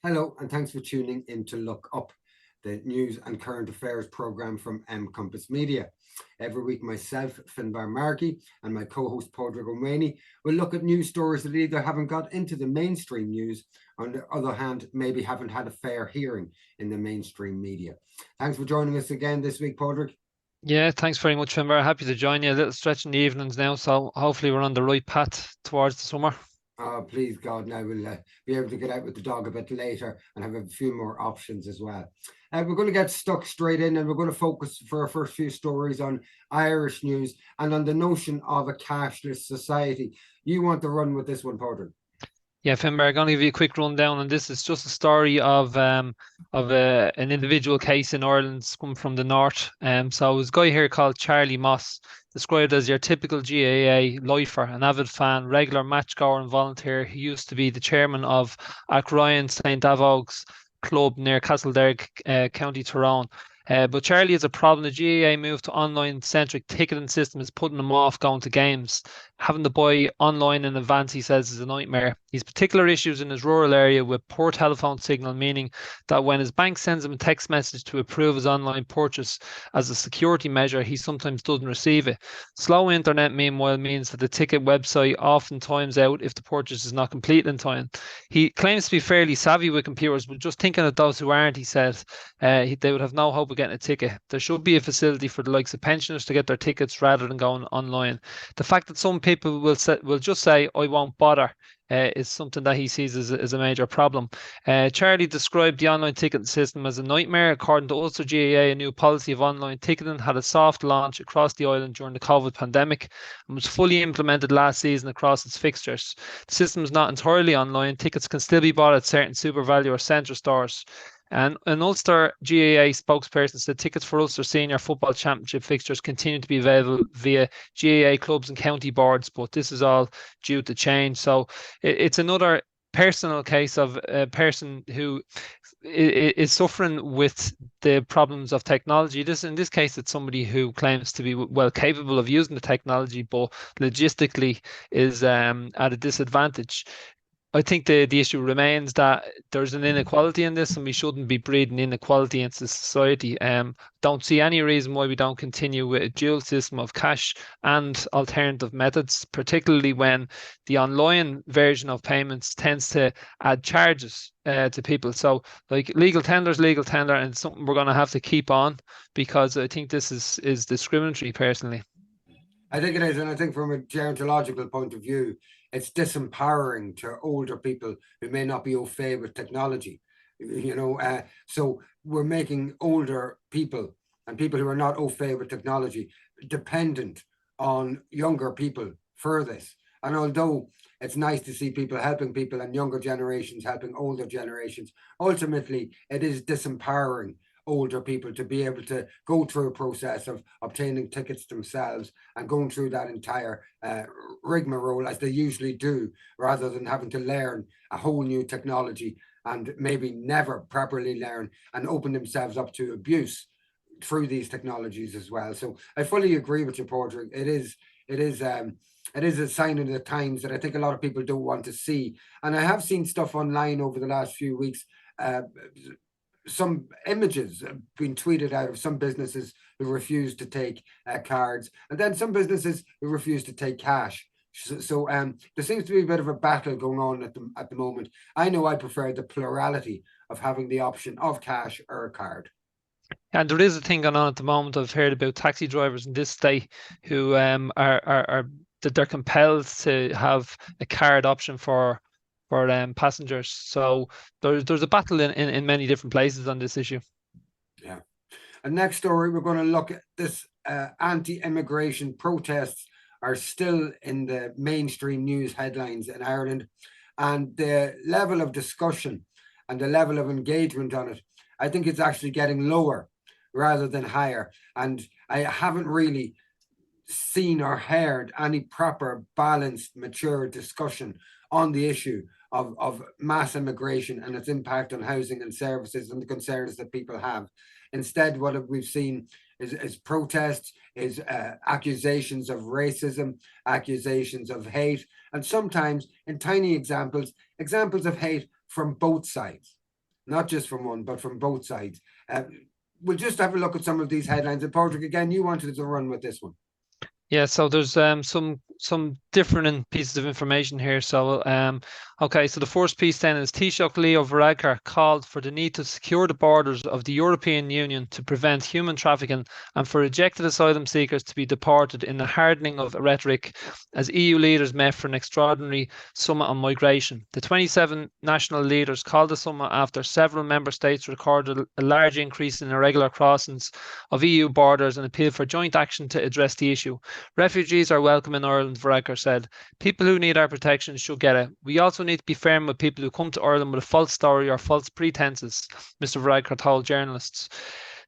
Hello, and thanks for tuning in to Look Up, the news and current affairs programme from Compass Media. Every week, myself, Finbar Markey, and my co-host Padraig Finbar will look at news stories that either haven't got into the mainstream news, or on the other hand, maybe haven't had a fair hearing in the mainstream media. Thanks for joining us again this week, Padraig. Yeah, thanks very much, Finbar. Happy to join you. A little stretch in the evenings now, so hopefully we're on the right path towards the summer. Oh, please God, now we'll be able to get out with the dog a bit later and have a few more options as well. We're going to get stuck straight in, and we're going to focus for our first few stories on Irish news and on the notion of a cashless society. You want to run with this one, Padraig? Yeah, Finbar, I'm going to give you a quick rundown, and this is just a story of an individual case in Ireland coming from the north. So there's a guy here called Charlie Moss, described as your typical GAA lifer, an avid fan, regular matchgoer and volunteer. He used to be the chairman of Acryan St Avogue's club near Castlederg, County Tyrone. But Charlie has a problem. The GAA move to online-centric ticketing system is putting him off going to games. Having to buy online in advance, he says, is a nightmare. He's particular issues in his rural area with poor telephone signal, meaning that when his bank sends him a text message to approve his online purchase as a security measure, he sometimes doesn't receive it. Slow internet, meanwhile, means that the ticket website often times out if the purchase is not complete in time. He claims to be fairly savvy with computers, but just thinking of those who aren't, he says, they would have no hope of getting a ticket. There should be a facility for the likes of pensioners to get their tickets rather than going online. The fact that some people will just say, I won't bother, is something that he sees as a major problem. Charlie described the online ticketing system as a nightmare. According to Ulster GAA, a new policy of online ticketing had a soft launch across the island during the COVID pandemic and was fully implemented last season across its fixtures. The system is not entirely online. Tickets can still be bought at certain SuperValu or Centre stores. And an Ulster GAA spokesperson said tickets for Ulster Senior Football Championship fixtures continue to be available via GAA clubs and county boards, but this is all due to change. So it's another personal case of a person who is suffering with the problems of technology. In this case, it's somebody who claims to be well capable of using the technology, but logistically is at a disadvantage. I think the issue remains that there's an inequality in this, and we shouldn't be breeding inequality into society. Don't see any reason why we don't continue with a dual system of cash and alternative methods, particularly when the online version of payments tends to add charges to people. So, like legal tender is legal tender, and it's something we're going to have to keep on because I think this is discriminatory, personally. I think it is, and I think from a gerontological point of view, it's disempowering to older people who may not be au fait with technology. So we're making older people and people who are not au fait with technology dependent on younger people for this. And although it's nice to see people helping people and younger generations helping older generations, ultimately it is disempowering older people to be able to go through a process of obtaining tickets themselves and going through that entire rigmarole as they usually do, rather than having to learn a whole new technology and maybe never properly learn and open themselves up to abuse through these technologies as well. So I fully agree with you, Padraig. It is a sign of the times that I think a lot of people don't want to see. And I have seen stuff online over the last few weeks, some images being tweeted out of some businesses who refuse to take cards, and then some businesses who refuse to take cash. So there seems to be a bit of a battle going on at the moment. I know I prefer the plurality of having the option of cash or a card. And there is a thing going on at the moment. I've heard about taxi drivers in this state who are that they're compelled to have a card option for passengers. So there's a battle in many different places on this issue. Yeah. And next story, we're going to look at this anti-immigration protests are still in the mainstream news headlines in Ireland, and the level of discussion and the level of engagement on it, I think it's actually getting lower rather than higher. And I haven't really seen or heard any proper, balanced, mature discussion on the issue of mass immigration and its impact on housing and services and the concerns that people have. Instead, what we've seen is protests, is accusations of racism, accusations of hate, and sometimes in tiny examples of hate from both sides. not just from one, but from both sides. We'll just have a look at some of these headlines. And Padraig, again, you wanted to run with this one. Yeah, so there's some different pieces of information here. So okay, so the first piece then is Taoiseach Leo Varadkar called for the need to secure the borders of the European Union to prevent human trafficking and for rejected asylum seekers to be deported in the hardening of rhetoric as EU leaders met for an extraordinary summit on migration. The 27 national leaders called the summit after several member states recorded a large increase in irregular crossings of EU borders and appealed for joint action to address the issue. Refugees are welcome in Ireland, Varadkar said. People who need our protection should get it. We also need to be firm with people who come to Ireland with a false story or false pretenses, Mr. Varadkar told journalists.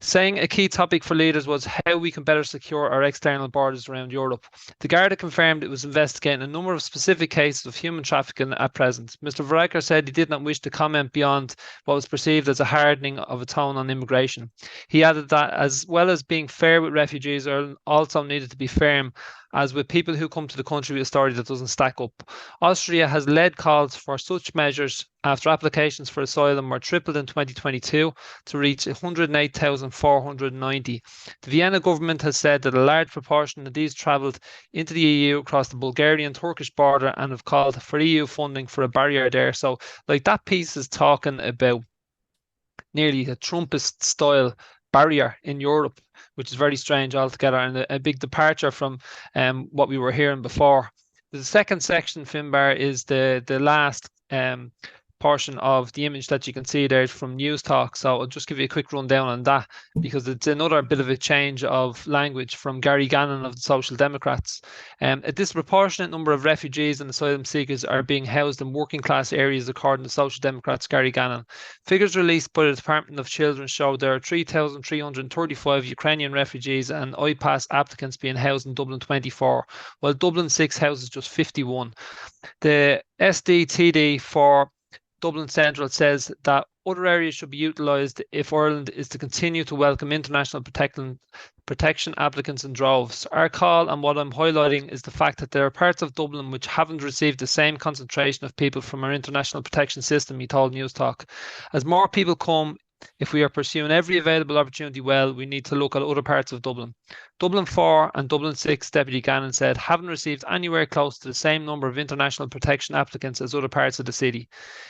Saying a key topic for leaders was how we can better secure our external borders around Europe. The Garda confirmed it was investigating a number of specific cases of human trafficking at present. Mr. Varadkar said he did not wish to comment beyond what was perceived as a hardening of a tone on immigration. He added that as well as being fair with refugees, Ireland also needed to be firm as with people who come to the country with a story that doesn't stack up. Austria has led calls for such measures after applications for asylum were tripled in 2022 to reach 108,490. The Vienna government has said that a large proportion of these travelled into the EU across the Bulgarian-Turkish border and have called for EU funding for a barrier there. So, like, that piece is talking about nearly a Trumpist style barrier in Europe, which is very strange altogether and a big departure from what we were hearing before. The second section, Finbar, is the last portion of the image that you can see there from News Talk. So I'll just give you a quick rundown on that because it's another bit of a change of language from Gary Gannon of the Social Democrats. A disproportionate number of refugees and asylum seekers are being housed in working class areas according to Social Democrats Gary Gannon. Figures released by the Department of Children show there are 3,335 Ukrainian refugees and IPAS applicants being housed in Dublin 24, while Dublin 6 houses just 51. The SDTD for Dublin Central says that other areas should be utilised if Ireland is to continue to welcome international protection applicants in droves. Our call and what I'm highlighting is the fact that there are parts of Dublin which haven't received the same concentration of people from our international protection system, he told News Talk. As more people come, if we are pursuing every available opportunity well, we need to look at other parts of Dublin. Dublin 4 and Dublin 6, Deputy Gannon said, haven't received anywhere close to the same number of international protection applicants as other parts of the city.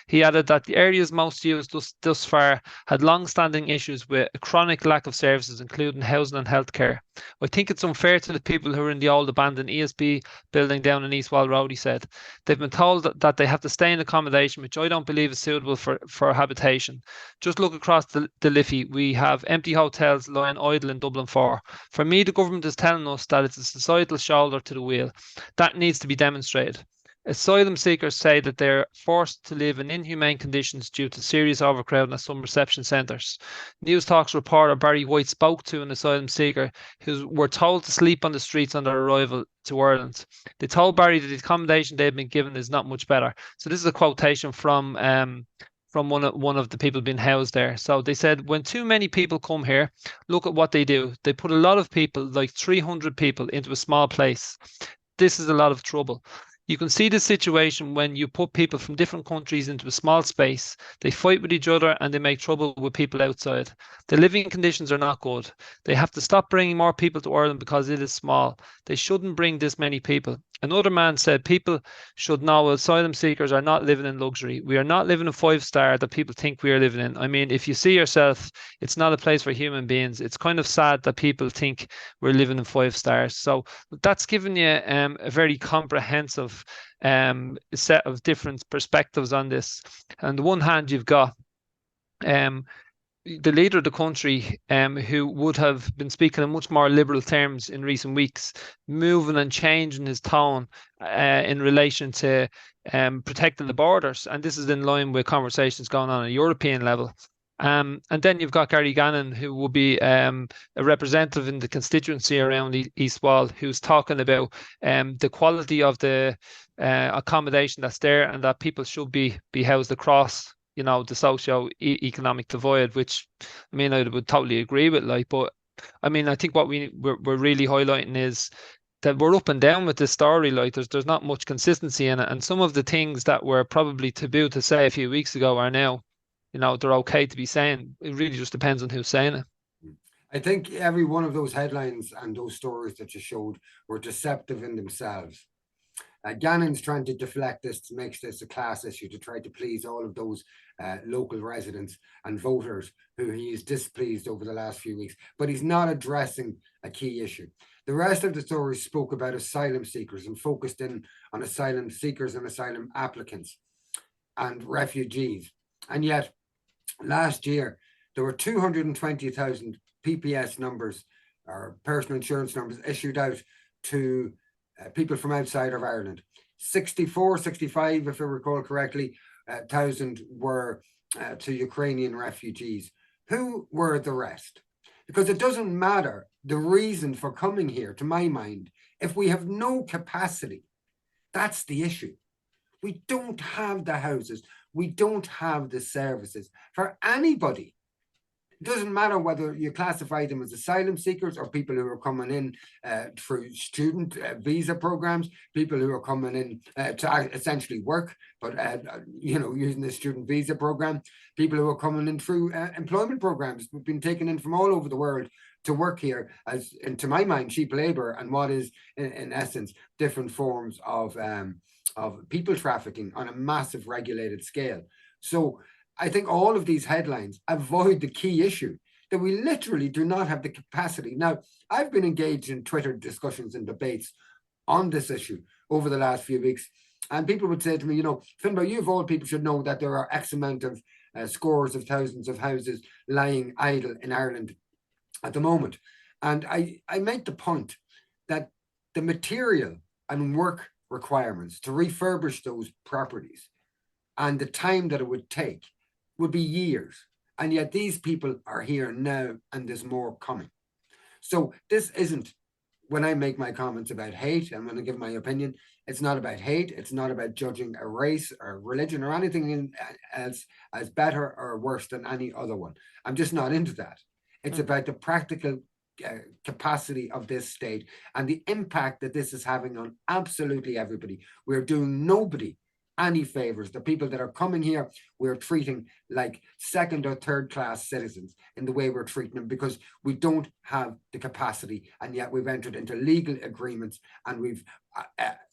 He added that the areas most used thus far had long-standing issues with a chronic lack of services, including housing and healthcare. I think it's unfair to the people who are in the old abandoned ESB building down in East Wall Road, he said. They've been told that they have to stay in accommodation, which I don't believe is suitable for habitation. Just look across the Liffey. We have empty hotels lying idle in Dublin 4. For me, the government is telling us that it's a societal shoulder to the wheel. That needs to be demonstrated. Asylum seekers say that they're forced to live in inhumane conditions due to serious overcrowding at some reception centres. News Talk's reporter Barry White spoke to an asylum seeker who were told to sleep on the streets on their arrival to Ireland. They told Barry that the accommodation they've been given is not much better. So this is a quotation from one of the people being housed there. So they said, when too many people come here, look at what they do. They put a lot of people, like 300 people, into a small place. This is a lot of trouble. You can see the situation when you put people from different countries into a small space. They fight with each other and they make trouble with people outside. The living conditions are not good. They have to stop bringing more people to Ireland because it is small. They shouldn't bring this many people. Another man said people should know asylum seekers are not living in luxury. We are not living in 5-star that people think we are living in. I mean, if you see yourself, it's not a place for human beings. It's kind of sad that people think we're living in 5 stars. So that's given you a very comprehensive set of different perspectives on this. On the one hand, you've got the leader of the country, who would have been speaking in much more liberal terms in recent weeks, moving and changing his tone in relation to protecting the borders. And this is in line with conversations going on at a European level. And then you've got Gary Gannon, who will be a representative in the constituency around East Wall, who's talking about the quality of the accommodation that's there and that people should be housed across the socio-economic divide, which I mean I would totally agree with. But I mean I think what we're really highlighting is that we're up and down with this story. Like there's not much consistency in it, and some of the things that were probably taboo to say a few weeks ago are now they're okay to be saying. It really just depends on who's saying it. I think every one of those headlines and those stories that you showed were deceptive in themselves. Gannon's trying to deflect this to make this a class issue, to try to please all of those local residents and voters who he is displeased over the last few weeks, but he's not addressing a key issue. The rest of the story spoke about asylum seekers and focused in on asylum seekers and asylum applicants and refugees. And yet, last year, there were 220,000 PPS numbers or personal insurance numbers issued out to people from outside of Ireland. 64, 65, if I recall correctly, 1,000 were to Ukrainian refugees. Who were the rest? Because it doesn't matter the reason for coming here, to my mind, if we have no capacity. That's the issue. We don't have the houses. We don't have the services for anybody. It doesn't matter whether you classify them as asylum seekers or people who are coming in through student visa programs, people who are coming in to essentially work, but using the student visa program, people who are coming in through employment programs. We've been taken in from all over the world to work here as, and to my mind, cheap labor, and what is in essence different forms of people trafficking on a massive regulated scale. So I think all of these headlines avoid the key issue, that we literally do not have the capacity. Now, I've been engaged in Twitter discussions and debates on this issue over the last few weeks, and people would say to me, Finbar, you of all people should know that there are X amount of scores of thousands of houses lying idle in Ireland at the moment. And I make the point that the material and work requirements to refurbish those properties and the time that it would take would be years. And yet these people are here now, and there's more coming. So this isn't, when I make my comments about hate and when I give my opinion, it's not about hate. It's not about judging a race or religion or anything else as better or worse than any other one. I'm just not into that. It's about the practical capacity of this state and the impact that this is having on absolutely everybody. We're doing nobody any favors. The people that are coming here, we're treating like second or third class citizens in the way we're treating them, because we don't have the capacity, and yet we've entered into legal agreements and we've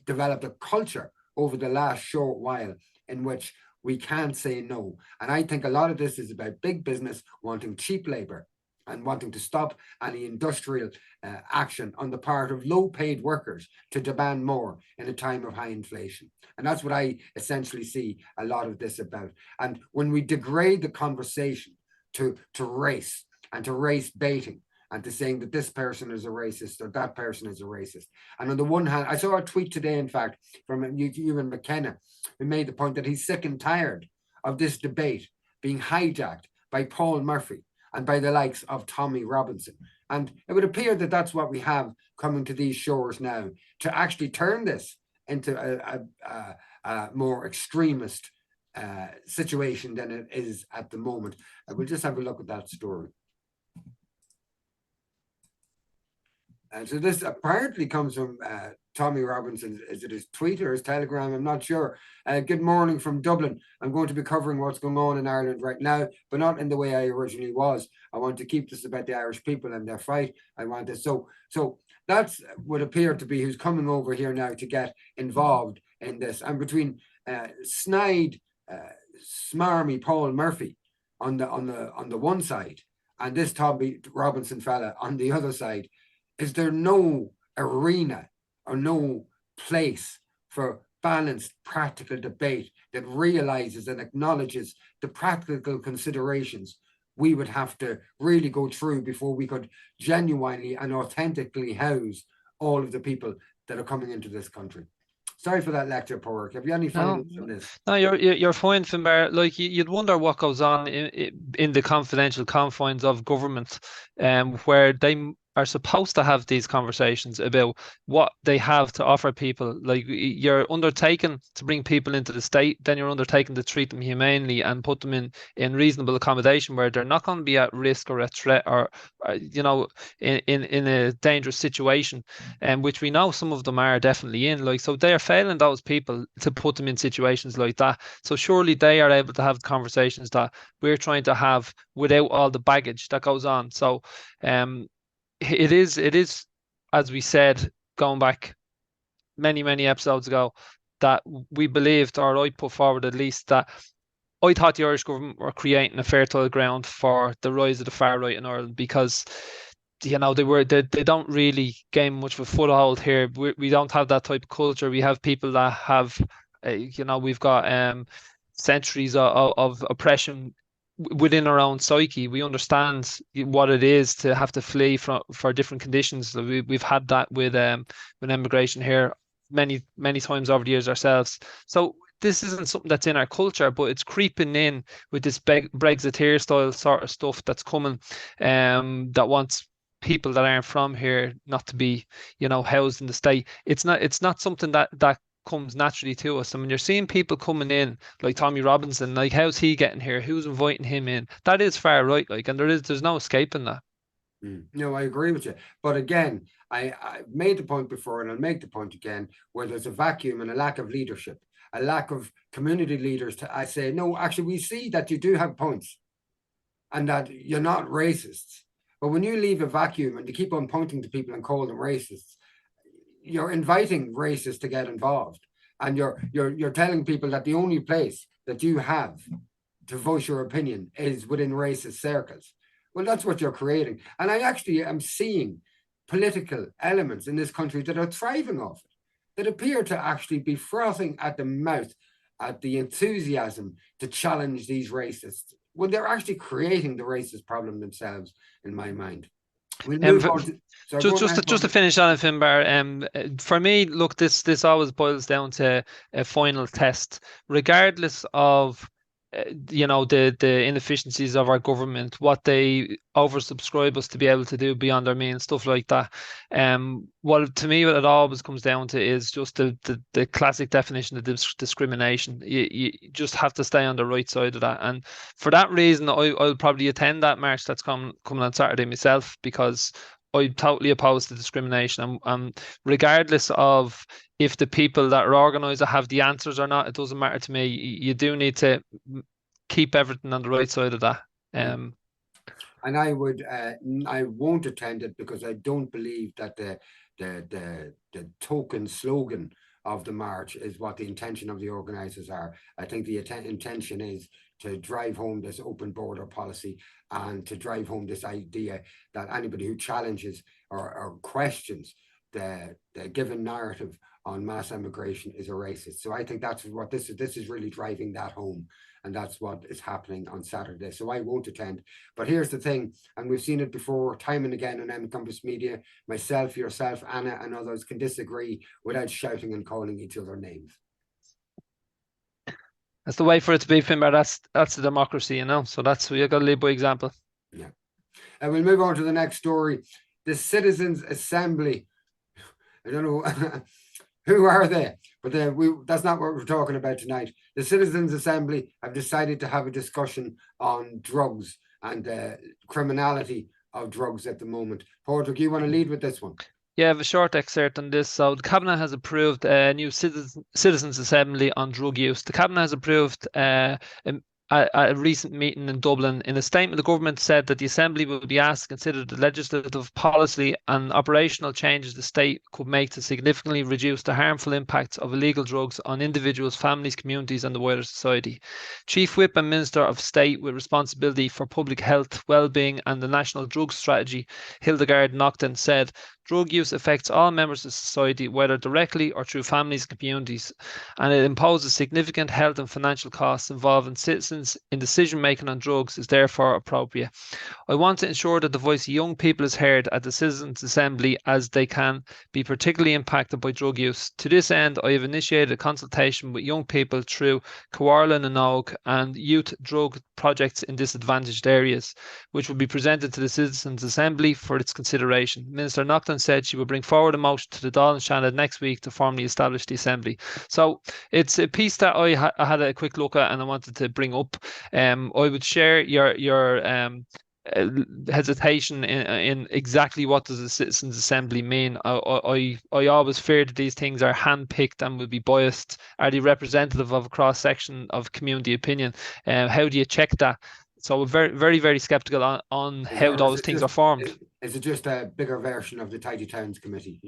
developed a culture over the last short while in which we can't say no. And I think a lot of this is about big business wanting cheap labor and wanting to stop any industrial action on the part of low-paid workers to demand more in a time of high inflation. And that's what I essentially see a lot of this about. And when we degrade the conversation to race and to race baiting and to saying that this person is a racist or that person is a racist. And on the one hand, I saw a tweet today, in fact, from Ewan McKenna, who made the point that he's sick and tired of this debate being hijacked by Paul Murphy and by the likes of Tommy Robinson. And it would appear that that's what we have coming to these shores now, to actually turn this into a more extremist situation than it is at the moment. We'll just have a look at that story. And so this apparently comes from Tommy Robinson. Is it his tweet or his telegram? I'm not sure. Good morning from Dublin. I'm going to be covering what's going on in Ireland right now, but not in the way I originally was. I want to keep this about the Irish people and their fight. I want this. So that's would appear to be who's coming over here now to get involved in this. And between snide, smarmy Paul Murphy on the one side and this Tommy Robinson fella on the other side, is there no arena or no place for balanced, practical debate that realizes and acknowledges the practical considerations we would have to really go through before we could genuinely and authentically house all of the people that are coming into this country? Sorry for that lecture, Padraig. Have you any findings on this? No, you're fine, Finbar. Like you'd wonder what goes on in the confidential confines of government, where they are supposed to have these conversations about what they have to offer people. Like, you're undertaking to bring people into the state, then you're undertaking to treat them humanely and put them in reasonable accommodation where they're not going to be at risk or at threat, or in a dangerous situation, and which we know some of them are definitely in. Like, so they are failing those people to put them in situations like that. So surely they are able to have conversations that we're trying to have without all the baggage that goes on. So it is, as we said, going back many episodes ago, that we believed, or I put forward at least, that I thought the Irish government were creating a fertile ground for the rise of the far right in Ireland, because they don't really gain much of a foothold here. We don't have that type of culture. We have people that have we've got centuries of oppression within our own psyche. We understand what it is to have to flee for different conditions. So we've had that with immigration here many times over the years ourselves. So this isn't something that's in our culture, but it's creeping in with this Brexiteer style sort of stuff that's coming, that wants people that aren't from here not to be, housed in the state. It's not something that comes naturally to us. I mean, you're seeing people coming in like Tommy Robinson. Like, how's he getting here? Who's inviting him in? That is far right, like, and there's no escaping that. No, I agree with you. But again, I made the point before, and I'll make the point again, where there's a vacuum and a lack of leadership, a lack of community leaders. I say, no, actually, we see that you do have points and that you're not racists. But when you leave a vacuum and you keep on pointing to people and call them racists, you're inviting racists to get involved, and you're telling people that the only place that you have to voice your opinion is within racist circles. Well, that's what you're creating. And I actually am seeing political elements in this country that are thriving off it, that appear to actually be frothing at the mouth at the enthusiasm to challenge these racists, when they're actually creating the racist problem themselves, in my mind. We'll move on to, just to finish on it, Finbar, for me, look, this always boils down to a final test, regardless of the inefficiencies of our government, what they oversubscribe us to be able to do beyond our means, stuff like that. What to me, what it always comes down to is just the classic definition of discrimination. You just have to stay on the right side of that, and for that reason, I'll probably attend that march that's coming on Saturday myself, because I'm totally opposed to discrimination. And regardless of if the people that are organised have the answers or not, it doesn't matter to me. You do need to keep everything on the right side of that. And I won't attend it, because I don't believe that the token slogan of the march is what the intention of the organisers are. I think the intention is to drive home this open border policy, and to drive home this idea that anybody who challenges or questions the given narrative on mass immigration is a racist. So I think that's what this is really driving that home, and that's what is happening on Saturday. So I won't attend. But here's the thing, and we've seen it before time and again on Encompass Media. Myself, yourself, Anna, and others can disagree without shouting and calling each other names. That's the way for it to be, Finbar. That's the democracy, So you got to lead by example. Yeah. And we'll move on to the next story. The Citizens Assembly. I don't know who are they, but that's not what we're talking about tonight. The Citizens Assembly have decided to have a discussion on drugs and criminality of drugs at the moment. Padraig, you want to lead with this one? Yeah, I have a short excerpt on this. So the Cabinet has approved a new Citizens Assembly on drug use. The Cabinet has approved a recent meeting in Dublin. In a statement, the government said that the Assembly will be asked to consider the legislative, policy and operational changes the state could make to significantly reduce the harmful impacts of illegal drugs on individuals, families, communities and the wider society. Chief Whip and Minister of State with responsibility for public health, well-being and the National Drug Strategy, Hildegard Naughton, said, Drug use affects all members of society, whether directly or through families and communities, and it imposes significant health and financial costs involving citizens in decision-making on drugs is therefore appropriate. I want to ensure that the voice of young people is heard at the Citizens' Assembly, as they can be particularly impacted by drug use. To this end, I have initiated a consultation with young people through Coarlan and Og and youth drug projects in disadvantaged areas, which will be presented to the Citizens' Assembly for its consideration. Minister Naughton said she will bring forward a motion to the Dáil Shannon next week to formally establish the Assembly. So it's a piece that I had a quick look at and I wanted to bring up. I would share your hesitation in exactly what does a Citizens' Assembly mean. I always fear that these things are handpicked and will be biased. Are they representative of a cross section of community opinion? How do you check that? So we're very, very skeptical on how those things are formed. Is it just a bigger version of the Tidy Towns Committee?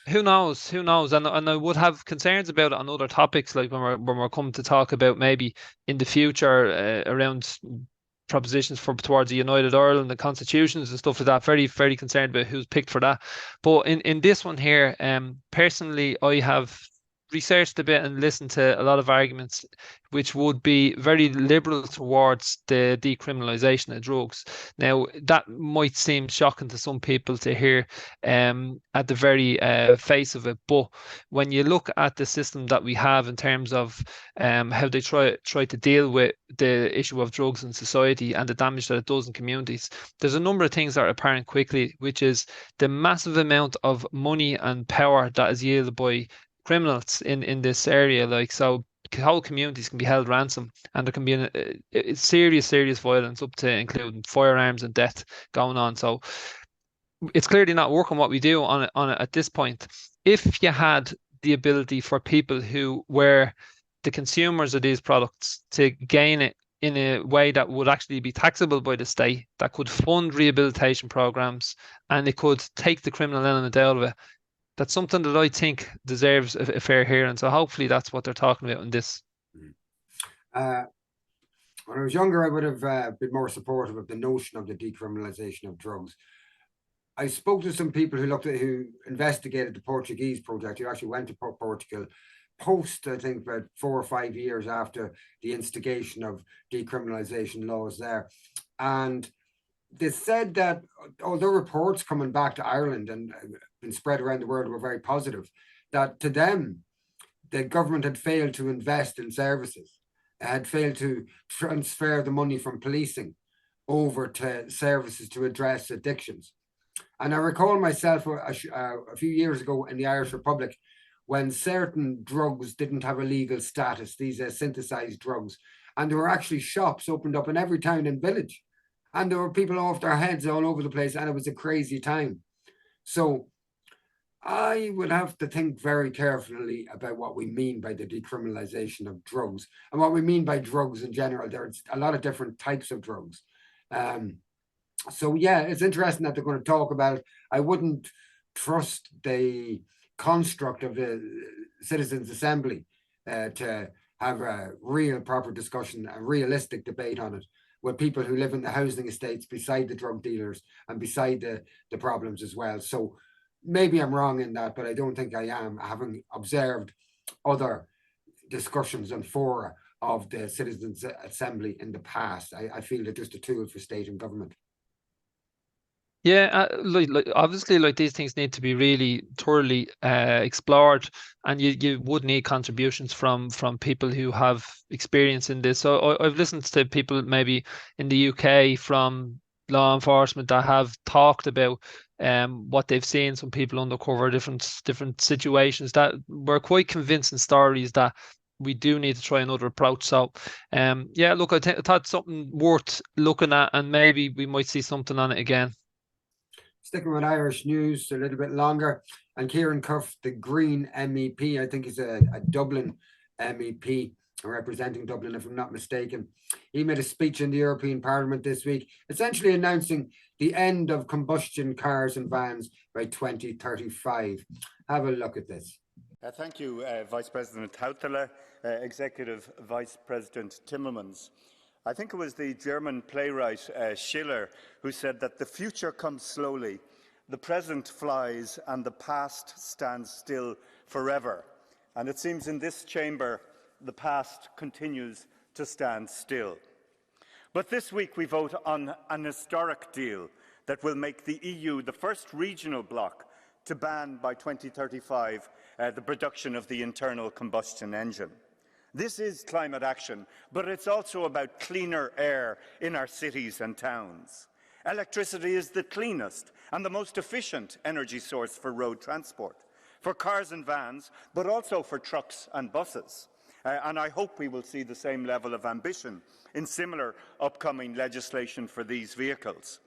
Who knows? Who knows? And I would have concerns about it on other topics, like when we're coming to talk about maybe in the future around propositions for towards the United Ireland, the constitutions and stuff like that. Very, very concerned about who's picked for that. But in this one here, personally, I have researched a bit and listened to a lot of arguments which would be very liberal towards the decriminalisation of drugs. Now, that might seem shocking to some people to hear at the very face of it, but when you look at the system that we have in terms of how they try to deal with the issue of drugs in society and the damage that it does in communities, there's a number of things that are apparent quickly, which is the massive amount of money and power that is yielded by criminals in this area. Like, so whole communities can be held ransom and there can be a serious violence up to including firearms and death going on. So it's clearly not working what we do on it at this point. If you had the ability for people who were the consumers of these products to gain it in a way that would actually be taxable by the state, that could fund rehabilitation programs, and it could take the criminal element out of it, that's something that I think deserves a fair hearing. So hopefully that's what they're talking about in this. When I was younger, I would have been more supportive of the notion of the decriminalisation of drugs. I spoke to some people who investigated the Portuguese project, who actually went to Portugal post, I think, about 4 or 5 years after the instigation of decriminalisation laws there. And they said that although reports coming back to Ireland and been spread around the world were very positive, that to them, the government had failed to invest in services, had failed to transfer the money from policing over to services to address addictions. And I recall myself a few years ago in the Irish Republic, when certain drugs didn't have a legal status, these synthesized drugs, and there were actually shops opened up in every town and village. And there were people off their heads all over the place, and it was a crazy time. So I would have to think very carefully about what we mean by the decriminalisation of drugs and what we mean by drugs in general. There's a lot of different types of drugs. So yeah, it's interesting that they're going to talk about it. I wouldn't trust the construct of the Citizens' Assembly to have a real proper discussion, a realistic debate on it, with people who live in the housing estates beside the drug dealers and beside the problems as well. So maybe I'm wrong in that, but I don't think I am, having observed other discussions and fora of the Citizens' Assembly in the past. I feel they're just a tool for state and government. Yeah, obviously, like these things need to be really thoroughly explored, and you would need contributions from people who have experience in this. So I've listened to people maybe in the UK from law enforcement that have talked about what they've seen, some people undercover different situations that were quite convincing stories that we do need to try another approach. So yeah, look, I thought something worth looking at, and maybe we might see something on it again. Sticking with Irish news a little bit longer, and Kieran Cuff, the Green MEP, I think he's a Dublin MEP, representing Dublin, if I'm not mistaken. He made a speech in the European Parliament this week, essentially announcing the end of combustion cars and vans by 2035. Have a look at this. Thank you, Vice President Hautala, Executive Vice President Timmermans. I think it was the German playwright Schiller who said that the future comes slowly The present flies and the past stands still forever. And it seems in this chamber, the past continues to stand still. But this week we vote on an historic deal that will make the EU the first regional bloc to ban by 2035 the production of the internal combustion engine. This is climate action, but it's also about cleaner air in our cities and towns. Electricity is the cleanest and the most efficient energy source for road transport, for cars and vans, but also for trucks and buses. And I hope we will see the same level of ambition in similar upcoming legislation for these vehicles.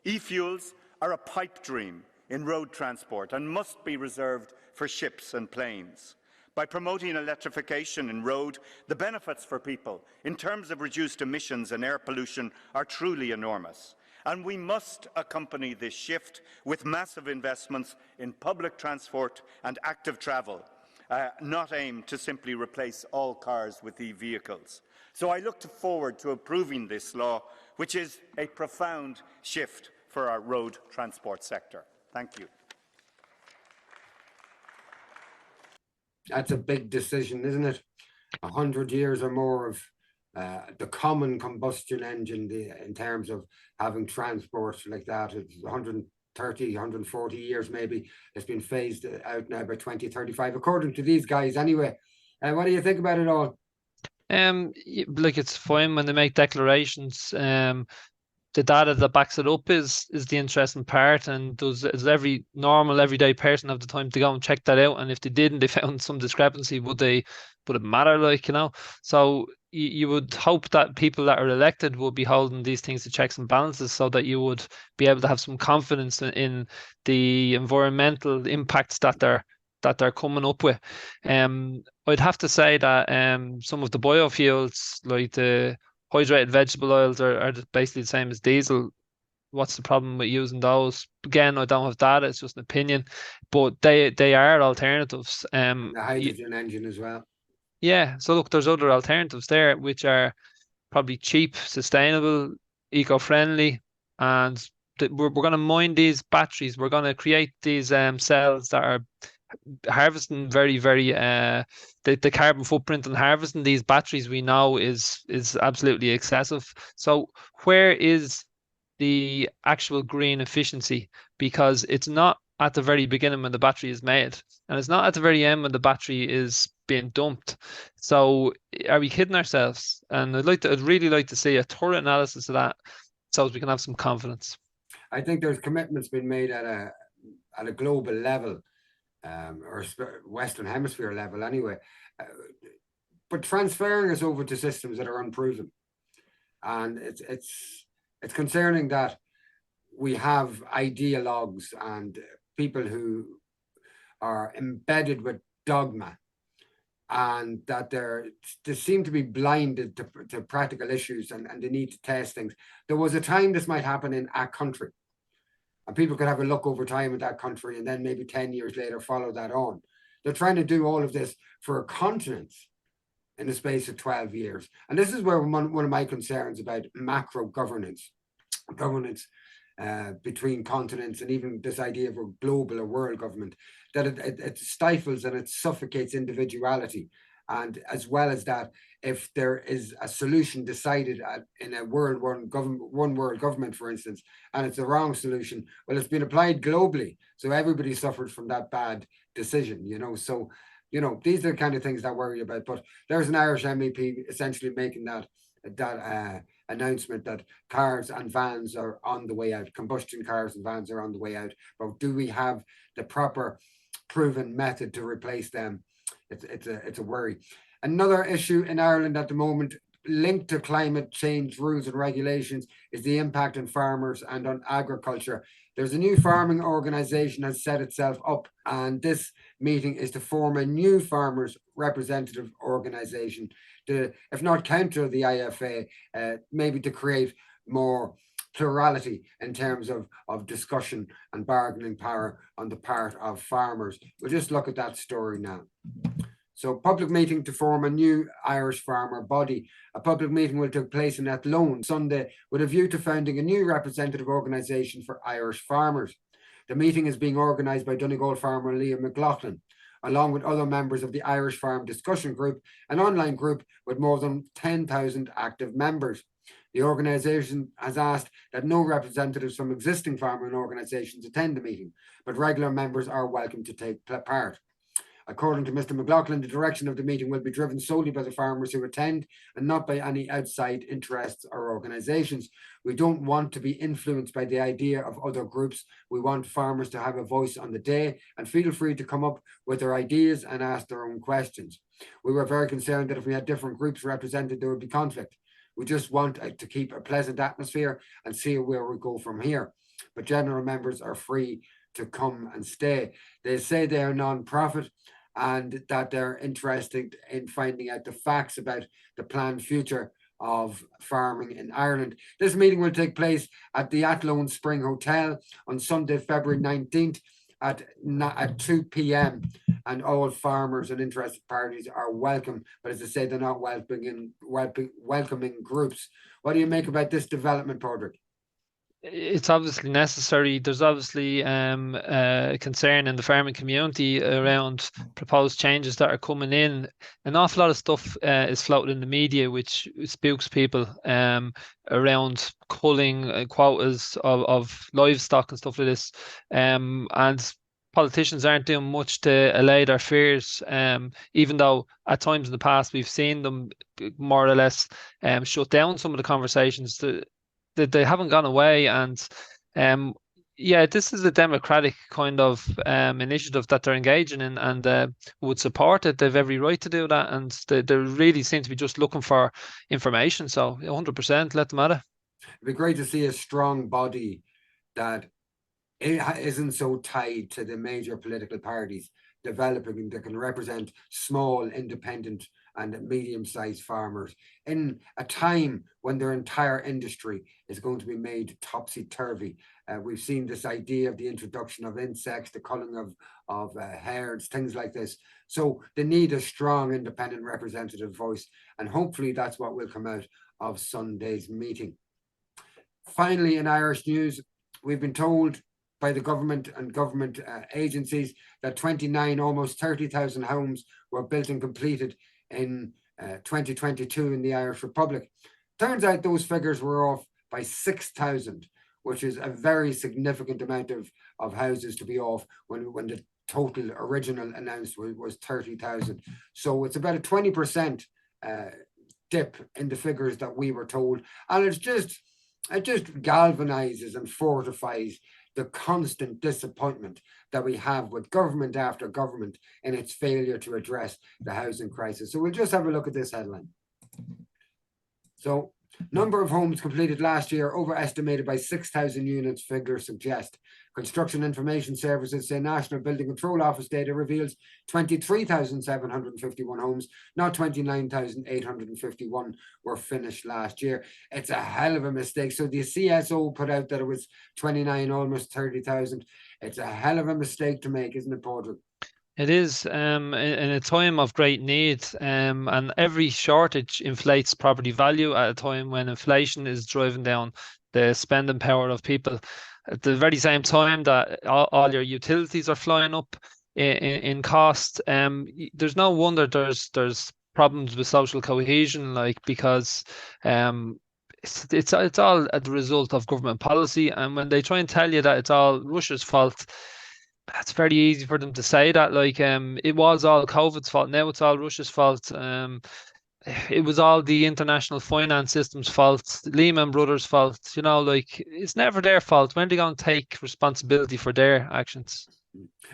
E-fuels are a pipe dream in road transport and must be reserved for ships and planes. By promoting electrification in road, the benefits for people in terms of reduced emissions and air pollution are truly enormous. And we must accompany this shift with massive investments in public transport and active travel, not aimed to simply replace all cars with e-vehicles. So I look forward to approving this law, which is a profound shift for our road transport sector. Thank you. That's a big decision, isn't it? 100 years or more of the common combustion engine in terms of having transport like that. It's 130, 140 years maybe. It's been phased out now by 2035, according to these guys anyway. What do you think about it all? Like, it's fine when they make declarations. The data that backs it up is the interesting part, and does every normal everyday person have the time to go and check that out? And if they didn't, they found some discrepancy, would it matter? Like, you know, so you would hope that people that are elected will be holding these things to checks and balances, so that you would be able to have some confidence in the environmental impacts that they're coming up with. I'd have to say that some of the biofuels, like the hydrated vegetable oils, are basically the same as diesel. What's the problem with using those? Again, I don't have data, it's just an opinion, but they are alternatives. The hydrogen engine as well. Yeah, so look, there's other alternatives there which are probably cheap, sustainable, eco-friendly, and we're going to mine these batteries. We're going to create these cells that are harvesting very, very the carbon footprint and harvesting these batteries, we know is absolutely excessive. So where is the actual green efficiency? Because it's not at the very beginning when the battery is made, and it's not at the very end when the battery is being dumped. So are we kidding ourselves? And I'd really like to see a thorough analysis of that, so we can have some confidence. I think there's commitments being made at a global level, or Western Hemisphere level anyway, but transferring us over to systems that are unproven, and it's concerning that we have ideologues and people who are embedded with dogma, and that they seem to be blinded to practical issues, and they need to test things. There was a time this might happen in a country, and people could have a look over time at that country, and then maybe 10 years later follow that on. They're trying to do all of this for a continent in the space of 12 years. And this is where one of my concerns about macro governance between continents, and even this idea of a global or world government, that it stifles and it suffocates individuality. And as well as that, if there is a solution decided in a one world government, for instance, and it's the wrong solution, well, it's been applied globally, so everybody suffered from that bad decision, you know. So, you know, these are the kind of things that worry about. But there's an Irish MEP essentially making that announcement that cars and vans are on the way out. Combustion cars and vans are on the way out. But do we have the proper proven method to replace them? It's a worry. Another issue in Ireland at the moment, linked to climate change rules and regulations, is the impact on farmers and on agriculture. There's a new farming organisation has set itself up, and this meeting is to form a new farmers representative organisation to, if not counter the IFA, maybe to create more plurality in terms of discussion and bargaining power on the part of farmers. We'll just look at that story now. So, public meeting to form a new Irish farmer body. A public meeting will take place in Athlone Sunday with a view to founding a new representative organisation for Irish farmers. The meeting is being organised by Donegal farmer Liam McLaughlin, along with other members of the Irish Farm Discussion Group, an online group with more than 10,000 active members. The organisation has asked that no representatives from existing farming organisations attend the meeting, but regular members are welcome to take part. According to Mr. McLaughlin, the direction of the meeting will be driven solely by the farmers who attend and not by any outside interests or organisations. We don't want to be influenced by the idea of other groups. We want farmers to have a voice on the day and feel free to come up with their ideas and ask their own questions. We were very concerned that if we had different groups represented, there would be conflict. We just want to keep a pleasant atmosphere and see where we go from here. But general members are free to come and stay. They say they are non-profit and that they're interested in finding out the facts about the planned future of farming in Ireland. This meeting will take place at the Athlone Spring Hotel on Sunday, February 19th at 2 p.m. and all farmers and interested parties are welcome. But as I say, they're not welcoming groups. What do you make about this development, Padraig? It's obviously necessary. There's obviously concern in the farming community around proposed changes that are coming in. An awful lot of stuff is floated in the media which spooks people around culling quotas of livestock and stuff like this. And politicians aren't doing much to allay their fears, even though at times in the past we've seen them more or less shut down some of the conversations that they haven't gone away. And yeah, this is a democratic kind of initiative that they're engaging in, and would support it. They've every right to do that, and they really seem to be just looking for information. So 100% let them at it. It'd be great to see a strong body that isn't so tied to the major political parties developing, that can represent small, independent and medium-sized farmers in a time when their entire industry is going to be made topsy-turvy. We've seen this idea of the introduction of insects, the culling of herds, things like this. So they need a strong, independent representative voice, and hopefully that's what will come out of Sunday's meeting. Finally, in Irish news, we've been told by the government and government agencies that 29, almost 30,000 homes were built and completed in 2022 in the Irish Republic. Turns out those figures were off by 6,000, which is a very significant amount of houses to be off when the total original announced was 30,000. So it's about a 20% dip in the figures that we were told. And it just galvanizes and fortifies the constant disappointment that we have with government after government in its failure to address the housing crisis. So we'll just have a look at this headline. So, number of homes completed last year overestimated by 6,000 units, figures suggest. Construction Information Services say National Building Control Office data reveals 23,751 homes, not 29,851 were finished last year. It's a hell of a mistake. So the CSO put out that it was 29, almost 30,000. It's a hell of a mistake to make, isn't it, Padraig? It is, in a time of great need, and every shortage inflates property value at a time when inflation is driving down the spending power of people. At the very same time that all your utilities are flying up in cost, there's no wonder there's problems with social cohesion, because it's all a result of government policy. And when they try and tell you that it's all Russia's fault, it's very easy for them to say that, it was all COVID's fault. Now it's all Russia's fault. It was all the international finance system's fault, Lehman Brothers' fault. It's never their fault. When are they going to take responsibility for their actions?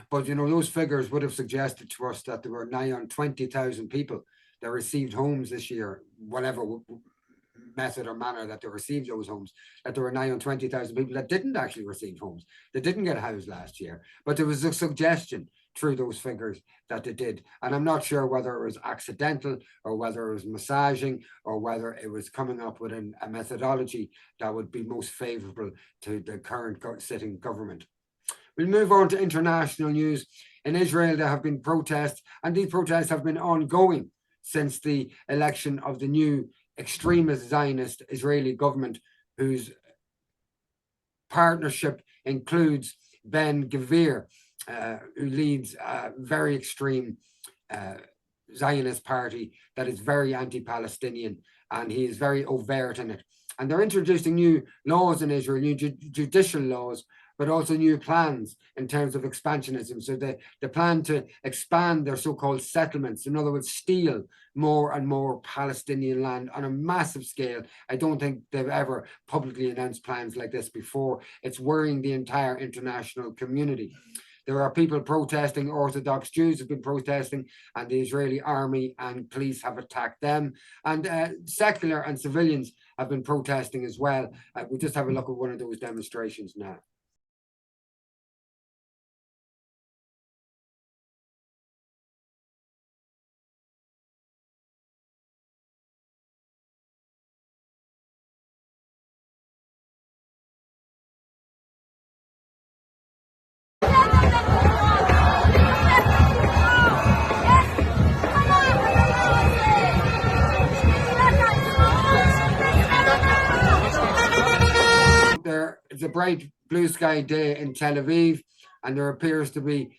But those figures would have suggested to us that there were nigh on 20,000 people that received homes this year, whatever method or manner that they received those homes, that there were nigh on 20,000 people that didn't actually receive homes. They didn't get a house last year, but there was a suggestion through those figures that they did. And I'm not sure whether it was accidental or whether it was massaging or whether it was coming up with a methodology that would be most favorable to the current sitting government. We'll move on to international news. In Israel, there have been protests, and these protests have been ongoing since the election of the new extremist Zionist Israeli government, whose partnership includes Ben Gvir, who leads a very extreme Zionist party that is very anti-Palestinian, and he is very overt in it. And they're introducing new laws in Israel, new judicial laws, but also new plans in terms of expansionism. So they plan to expand their so-called settlements, in other words, steal more and more Palestinian land on a massive scale. I don't think they've ever publicly announced plans like this before. It's worrying the entire international community. There are people protesting, Orthodox Jews have been protesting, and the Israeli army and police have attacked them. And secular and civilians have been protesting as well. We'll just have a look at one of those demonstrations now. It's a bright blue sky day in Tel Aviv, and there appears to be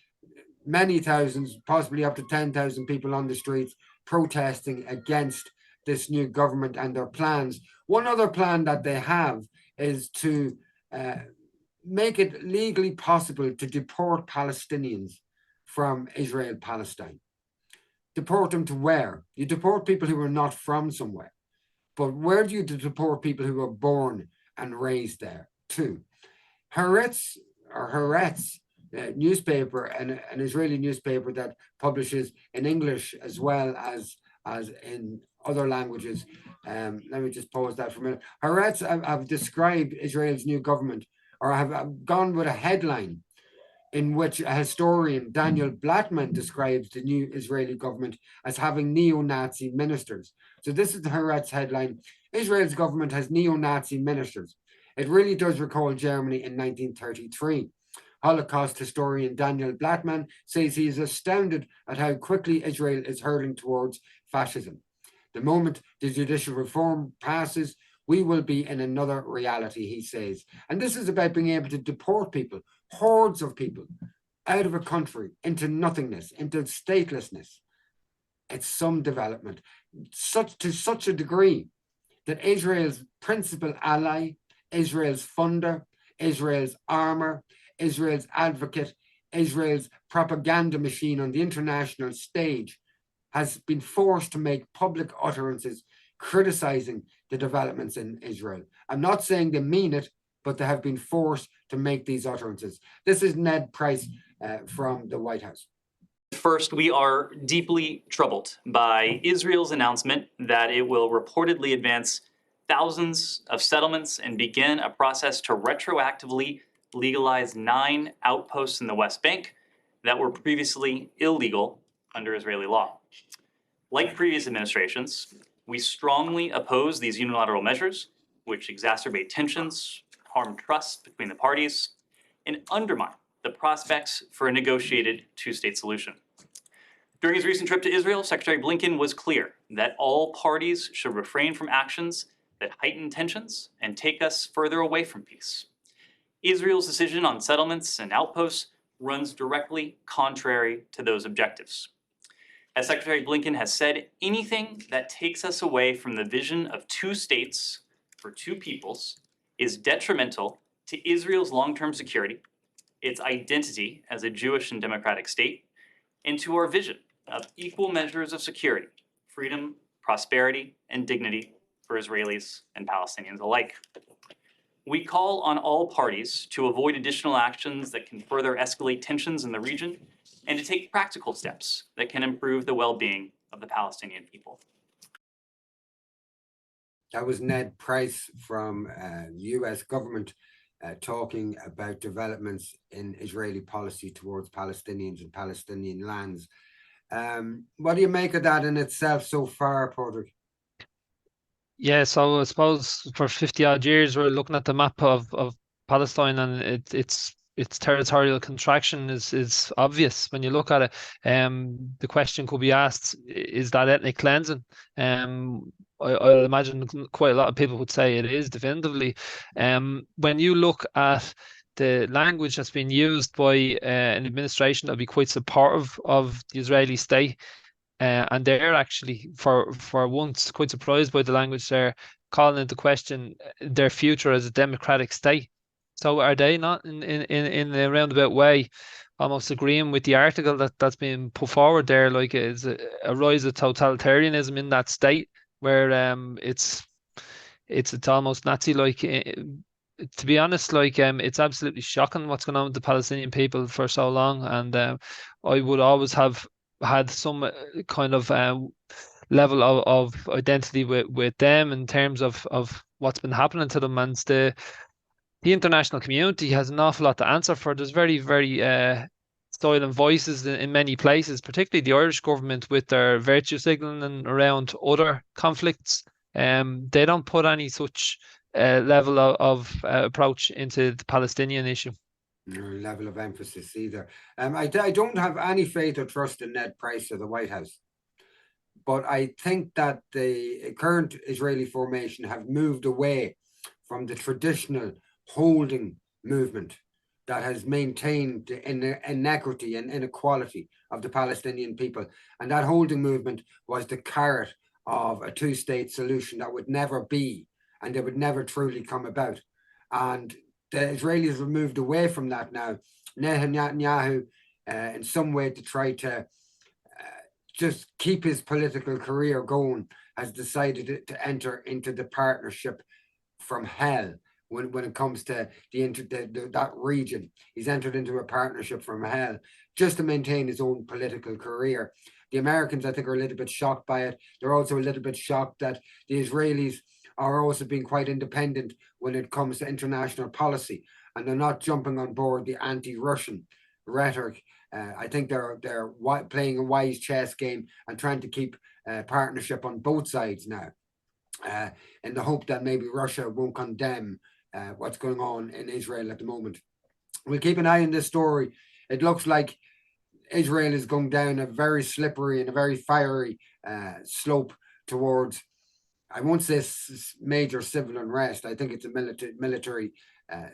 many thousands, possibly up to 10,000 people on the streets protesting against this new government and their plans. One other plan that they have is to make it legally possible to deport Palestinians from Israel-Palestine. Deport them to where? You deport people who are not from somewhere. But where do you deport people who were born and raised there to? Haaretz newspaper, an Israeli newspaper that publishes in English as well as in other languages. Let me just pause that for a minute. Haaretz have described Israel's new government, or have gone with a headline in which a historian, Daniel Blattman, describes the new Israeli government as having neo-Nazi ministers. So this is the Haaretz headline: Israel's government has neo-Nazi ministers. It really does recall Germany in 1933. Holocaust historian Daniel Blattman says he is astounded at how quickly Israel is hurtling towards fascism. The moment the judicial reform passes, we will be in another reality, he says. And this is about being able to deport people, hordes of people, out of a country into nothingness, into statelessness. It's some development, to such a degree that Israel's principal ally, Israel's funder, Israel's armor, Israel's advocate, Israel's propaganda machine on the international stage has been forced to make public utterances criticizing the developments in Israel. I'm not saying they mean it, but they have been forced to make these utterances. This is Ned Price from the White House. First, we are deeply troubled by Israel's announcement that it will reportedly advance thousands of settlements and begin a process to retroactively legalize 9 outposts in the West Bank that were previously illegal under Israeli law. Like previous administrations, we strongly oppose these unilateral measures, which exacerbate tensions, harm trust between the parties, and undermine the prospects for a negotiated two-state solution. During his recent trip to Israel, Secretary Blinken was clear that all parties should refrain from actions that heighten tensions and take us further away from peace. Israel's decision on settlements and outposts runs directly contrary to those objectives. As Secretary Blinken has said, anything that takes us away from the vision of 2 states for 2 peoples is detrimental to Israel's long-term security, its identity as a Jewish and democratic state, and to our vision of equal measures of security, freedom, prosperity, and dignity for Israelis and Palestinians alike. We call on all parties to avoid additional actions that can further escalate tensions in the region and to take practical steps that can improve the well-being of the Palestinian people. That was Ned Price from the US government talking about developments in Israeli policy towards Palestinians and Palestinian lands. What do you make of that in itself so far, Padraig? Yeah, so I suppose for 50 odd years we're looking at the map of Palestine, and its territorial contraction is obvious when you look at it. The question could be asked, is that ethnic cleansing? I'll imagine quite a lot of people would say it is definitively. When you look at the language that's been used by an administration that'll be quite supportive of the Israeli state. And they're actually, for once, quite surprised by the language. They're calling into question their future as a democratic state. So are they not in a roundabout way almost agreeing with the article that's been put forward there, like it's a rise of totalitarianism in that state where it's almost Nazi-like. To be honest, like it's absolutely shocking what's going on with the Palestinian people for so long, and I would always have had some kind of level of identity with them in terms of what's been happening to them, and the international community has an awful lot to answer for. There's very, very silent voices in many places, particularly the Irish government with their virtue signalling around other conflicts. They don't put any such level of approach into the Palestinian issue. Level of emphasis either. I don't have any faith or trust in Ned Price or the White House, but I think that the current Israeli formation have moved away from the traditional holding movement that has maintained the inequity and inequality of the Palestinian people. And that holding movement was the carrot of a two-state solution that would never be, and they would never truly come about. And the Israelis have moved away from that now. Netanyahu, in some way to try to just keep his political career going, has decided to enter into the partnership from hell when it comes to that region. He's entered into a partnership from hell just to maintain his own political career. The Americans, I think, are a little bit shocked by it. They're also a little bit shocked that the Israelis are also being quite independent when it comes to international policy, and they're not jumping on board the anti-Russian rhetoric. I think they're playing a wise chess game and trying to keep partnership on both sides now, in the hope that maybe Russia won't condemn what's going on in Israel at the moment. We'll keep an eye on this story. It looks like Israel is going down a very slippery and a very fiery slope towards, I won't say major civil unrest. I think it's a military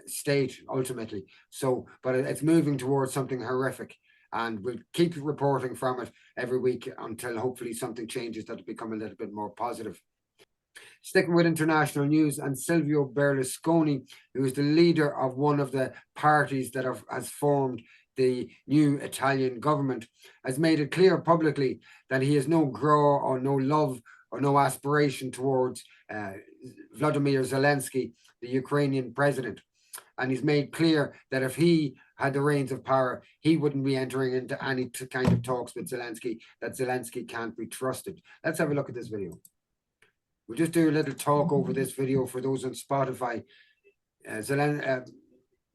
state ultimately. So, but it's moving towards something horrific, and we'll keep reporting from it every week until hopefully something changes that'll become a little bit more positive. Sticking with international news, and Silvio Berlusconi, who is the leader of one of the parties that has formed the new Italian government, has made it clear publicly that he has no grow or no love or no aspiration towards Vladimir Zelensky, the Ukrainian president. And he's made clear that if he had the reins of power, he wouldn't be entering into any kind of talks with Zelensky, that Zelensky can't be trusted. Let's have a look at this video. We'll just do a little talk over this video for those on Spotify.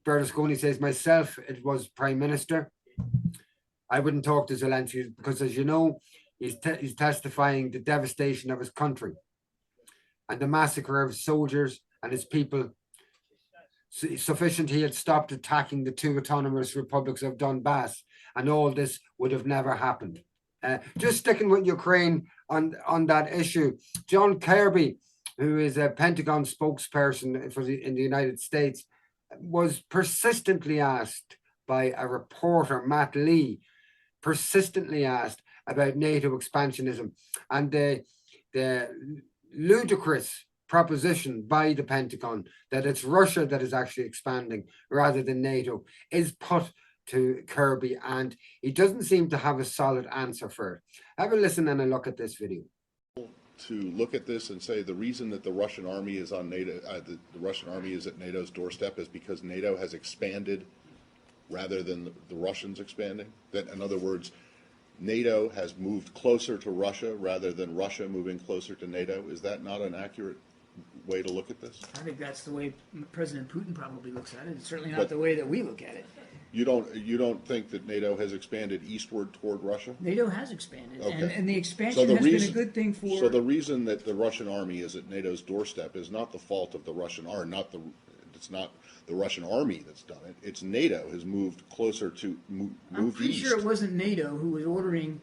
Berlusconi says, myself, it was Prime Minister. I wouldn't talk to Zelensky because, as you know, he's testifying the devastation of his country and the massacre of his soldiers and his people. Sufficient he had stopped attacking the two autonomous republics of Donbass, and all this would have never happened. Just sticking with Ukraine on that issue, John Kirby, who is a Pentagon spokesperson in the United States, was persistently asked by a reporter, Matt Lee, persistently asked about NATO expansionism, and the ludicrous proposition by the Pentagon that it's Russia that is actually expanding rather than NATO is put to Kirby, and he doesn't seem to have a solid answer for it. Have a listen and a look at this video. To look at this and say the reason that the Russian army is on NATO, the Russian army is at NATO's doorstep is because NATO has expanded rather than the Russians expanding? That, in other words, NATO has moved closer to Russia rather than Russia moving closer to NATO? Is that not an accurate way to look at this? I think that's the way President Putin probably looks at it. It's certainly not the way that we look at it. You don't think that NATO has expanded eastward toward Russia? NATO has expanded, okay. and the expansion has been a good thing for... So the reason that the Russian army is at NATO's doorstep is not the fault of the Russian army, it's not the Russian army that's done it. It's NATO has moved closer to moved I'm pretty east. sure it wasn't NATO who was ordering,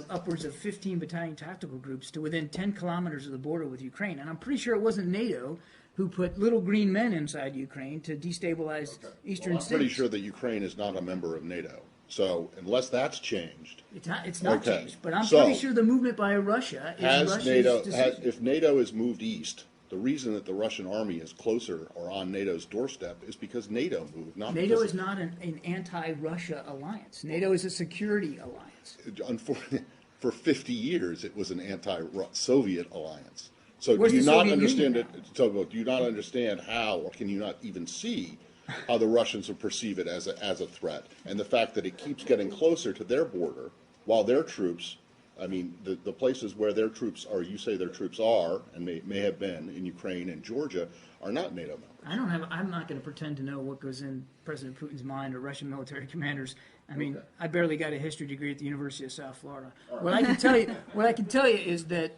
upwards of 15 battalion tactical groups to within 10 kilometers of the border with Ukraine, and I'm pretty sure it wasn't NATO who put little green men inside Ukraine to destabilize eastern I'm pretty cities. sure that Ukraine is not a member of NATO. So unless that's changed, It's not Okay. changed, but I'm So, pretty sure the movement by Russia is Russia's decision. if NATO is moved east, the reason that the Russian army is closer or on NATO's doorstep is because NATO moved, not NATO because is not an anti-Russia alliance. NATO is a security alliance. Unfortunately, for 50 years, it was an anti-Soviet alliance. So Where's do you the not Soviet understand Union it? So do you not understand how, or can you not even see how the Russians will perceive it as a threat? And the fact that it keeps getting closer to their border, while their troops, I mean, the places where their troops are, you say their troops are, and may have been in Ukraine and Georgia, are not NATO members. I'm not going to pretend to know what goes in President Putin's mind or Russian military commanders. I mean, I barely got a history degree at the University of South Florida. What I can tell you is that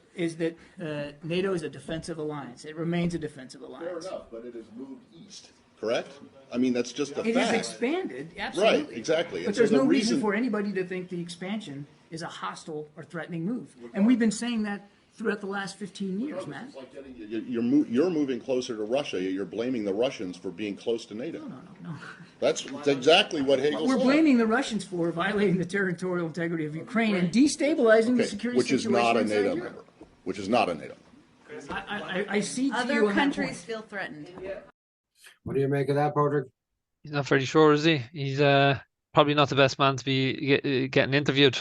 NATO is a defensive alliance. It remains a defensive Fair alliance. enough, but it has moved east, correct? I mean, that's just a fact. It has expanded, absolutely. Right, exactly. But And so there's the no reason reason- for anybody to think the expansion is a hostile or threatening move. And we've been saying that throughout the last 15 years, Matt. It's like you're moving closer to Russia. You're blaming the Russians for being close to NATO. No. That's exactly what Hegel We're said. blaming the Russians for violating the territorial integrity of Ukraine and destabilizing the Okay, security which is situation not a inside NATO Europe. member. Which is not a NATO. I see to you Other on that countries point. feel threatened. What do you make of that, Padraig? He's not very sure, is he? He's probably not the best man to be getting interviewed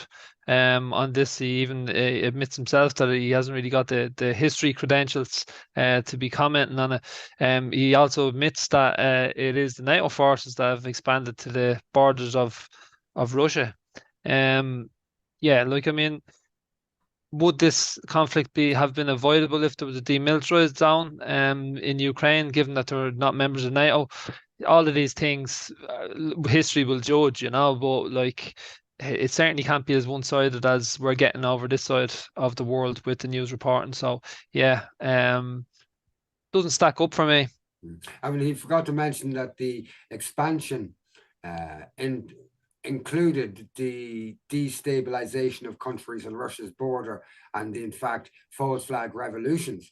on this. He even admits himself that he hasn't really got the history credentials to be commenting on it. He also admits that it is the NATO forces that have expanded to the borders of Russia. Yeah, like, I mean, would this conflict have been avoidable if there was a demilitarized zone in Ukraine, given that they're not members of NATO? All of these things, history will judge, but like, it certainly can't be as one-sided as we're getting over this side of the world with the news reporting. So yeah, doesn't stack up for me. I mean, he forgot to mention that the expansion included the destabilization of countries on Russia's border and, in fact, false flag revolutions,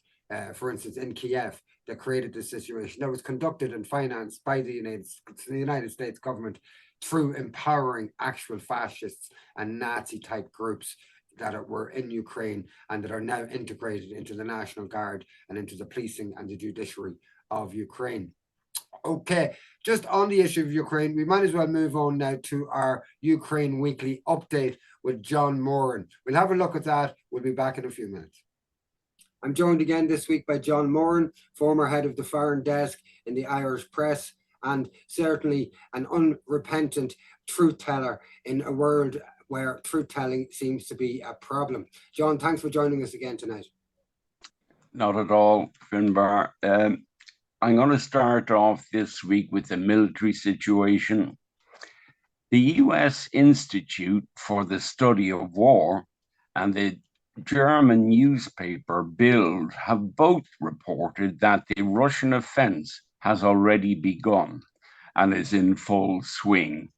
for instance, in Kiev, that created this situation that was conducted and financed by the United States government through empowering actual fascists and Nazi-type groups that were in Ukraine and that are now integrated into the National Guard and into the policing and the judiciary of Ukraine. Okay, just on the issue of Ukraine, we might as well move on now to our Ukraine Weekly Update with John Moran. We'll have a look at that. We'll be back in a few minutes. I'm joined again this week by John Moran, former head of the foreign desk in the Irish press, and certainly an unrepentant truth teller in a world where truth telling seems to be a problem. John, thanks for joining us again tonight. Not at all, Finbar. I'm going to start off this week with the military situation. The US Institute for the Study of War and the German newspaper Bild have both reported that the Russian offense has already begun and is in full swing.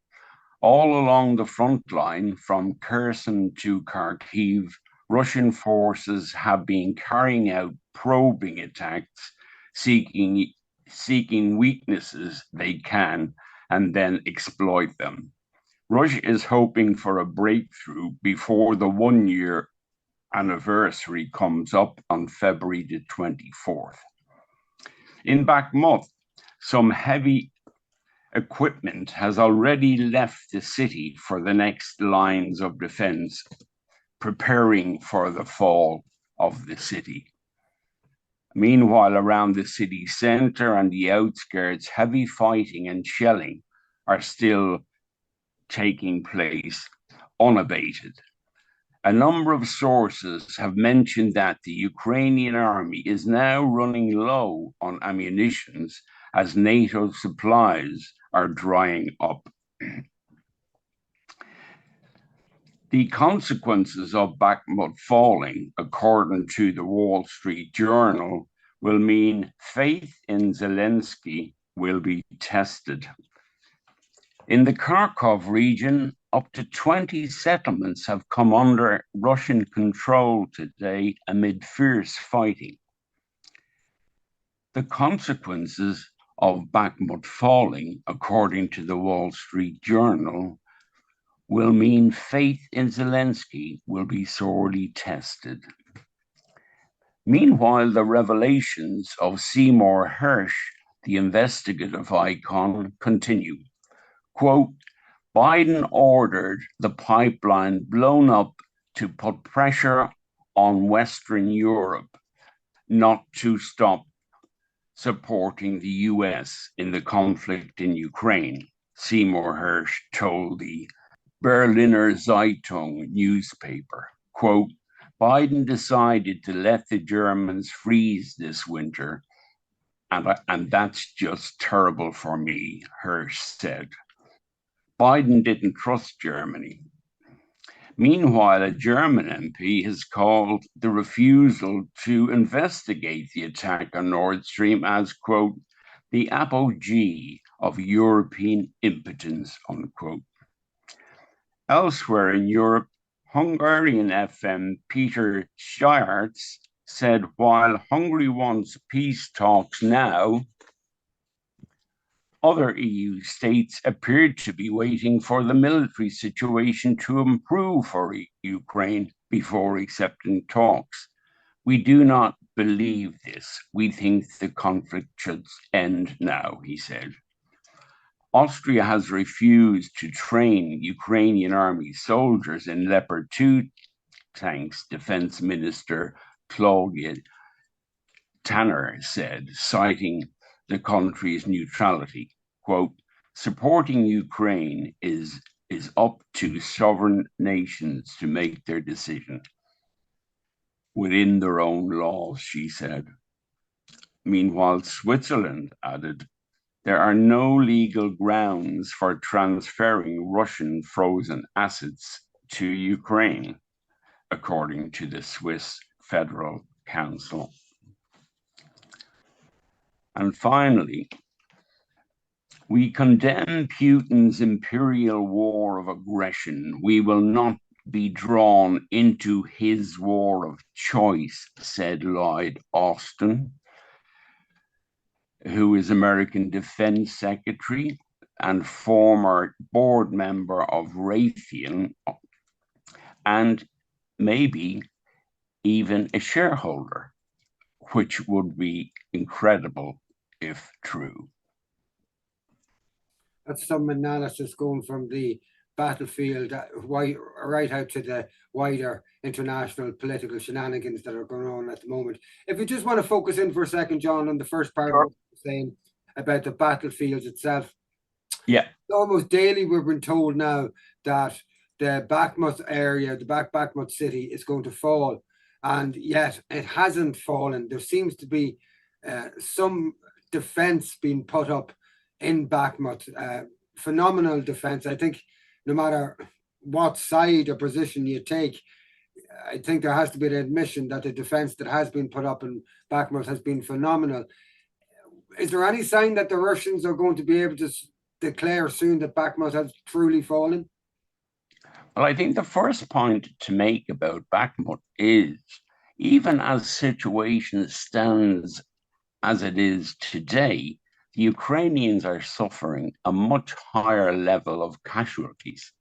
All along the front line, from Kherson to Kharkiv, Russian forces have been carrying out probing attacks, seeking weaknesses they can and then exploit them. Russia is hoping for a breakthrough before the 1-year anniversary comes up on February the 24th. In Bakhmut, some heavy equipment has already left the city for the next lines of defense, preparing for the fall of the city. Meanwhile, around the city center and the outskirts, heavy fighting and shelling are still taking place unabated. A number of sources have mentioned that the Ukrainian army is now running low on ammunition as NATO supplies are drying up. The consequences of Bakhmut falling, according to the Wall Street Journal, will mean faith in Zelensky will be tested. In the Kharkov region, up to 20 settlements have come under Russian control today amid fierce fighting. The consequences of Bakhmut falling, according to the Wall Street Journal, will mean faith in Zelensky will be sorely tested. Meanwhile, the revelations of Seymour Hersh, the investigative icon, continue. Quote, Biden ordered the pipeline blown up to put pressure on Western Europe not to stop supporting the US in the conflict in Ukraine, Seymour Hersh told the Berliner Zeitung newspaper. Quote, Biden decided to let the Germans freeze this winter, and that's just terrible for me, Hersh said. Biden didn't trust Germany. Meanwhile, a German MP has called the refusal to investigate the attack on Nord Stream as, quote, the apogee of European impotence, unquote. Elsewhere in Europe, Hungarian FM Peter Schiartz said while Hungary wants peace talks now, other EU states appeared to be waiting for the military situation to improve for Ukraine before accepting talks. We do not believe this. We think the conflict should end now, he said. Austria has refused to train Ukrainian army soldiers in Leopard 2 tanks, Defense Minister Claudia Tanner said, citing the country's neutrality. Quote, supporting Ukraine is up to sovereign nations to make their decision within their own laws, she said. Meanwhile, Switzerland added, there are no legal grounds for transferring Russian frozen assets to Ukraine, according to the Swiss Federal Council. And finally, we condemn Putin's imperial war of aggression. We will not be drawn into his war of choice, said Lloyd Austin, who is American Defense Secretary and former board member of Raytheon, and maybe even a shareholder, which would be incredible if true. That's some analysis going from the battlefield right out to the wider international political shenanigans that are going on at the moment. If you just want to focus in for a second, John, on the first part of what you're saying about the battlefield itself. Yeah. Almost daily we've been told now that the Bakhmut area, the Bakhmut city is going to fall, and yet it hasn't fallen. There seems to be some defense being put up in Bakhmut, phenomenal defense. I think no matter what side or position you take, I think there has to be an admission that the defense that has been put up in Bakhmut has been phenomenal. Is there any sign that the Russians are going to be able to declare soon that Bakhmut has truly fallen? Well, I think the first point to make about Bakhmut is, even as situation stands as it is today, the Ukrainians are suffering a much higher level of casualties.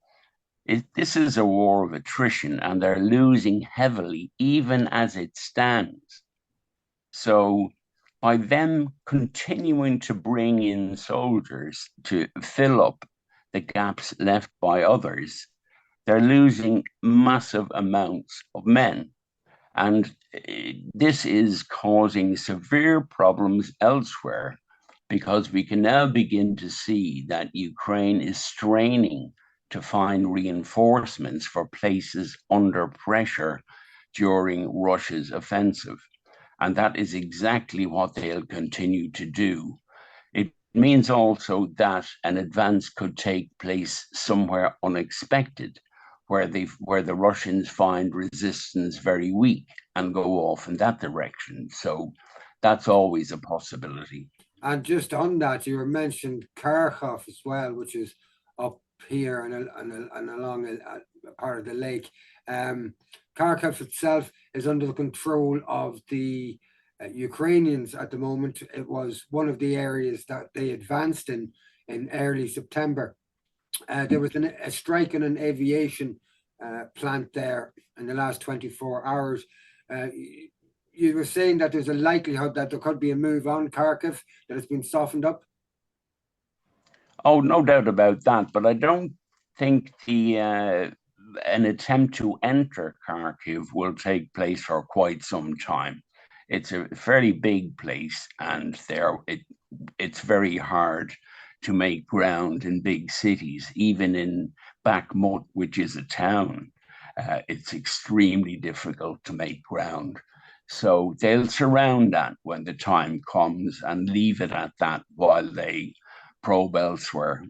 This is a war of attrition, and they're losing heavily even as it stands. So by them continuing to bring in soldiers to fill up the gaps left by others, they're losing massive amounts of men. And this is causing severe problems elsewhere, because we can now begin to see that Ukraine is straining to find reinforcements for places under pressure during Russia's offensive. And that is exactly what they'll continue to do. It means also that an advance could take place somewhere unexpected, where the Russians find resistance very weak and go off in that direction. So that's always a possibility. And just on that, you mentioned Kharkov as well, which is up here and along a part of the lake. Kharkov itself is under the control of the Ukrainians at the moment, it was one of the areas that they advanced in early September. There was a strike in an aviation plant there in the last 24 hours. You were saying that there's a likelihood that there could be a move on Kharkiv, that it's been softened up? Oh, no doubt about that. But I don't think an attempt to enter Kharkiv will take place for quite some time. It's a fairly big place, and it's very hard to make ground in big cities, even in Bakhmut, which is a town. It's extremely difficult to make ground. So they'll surround that when the time comes and leave it at that while they probe elsewhere.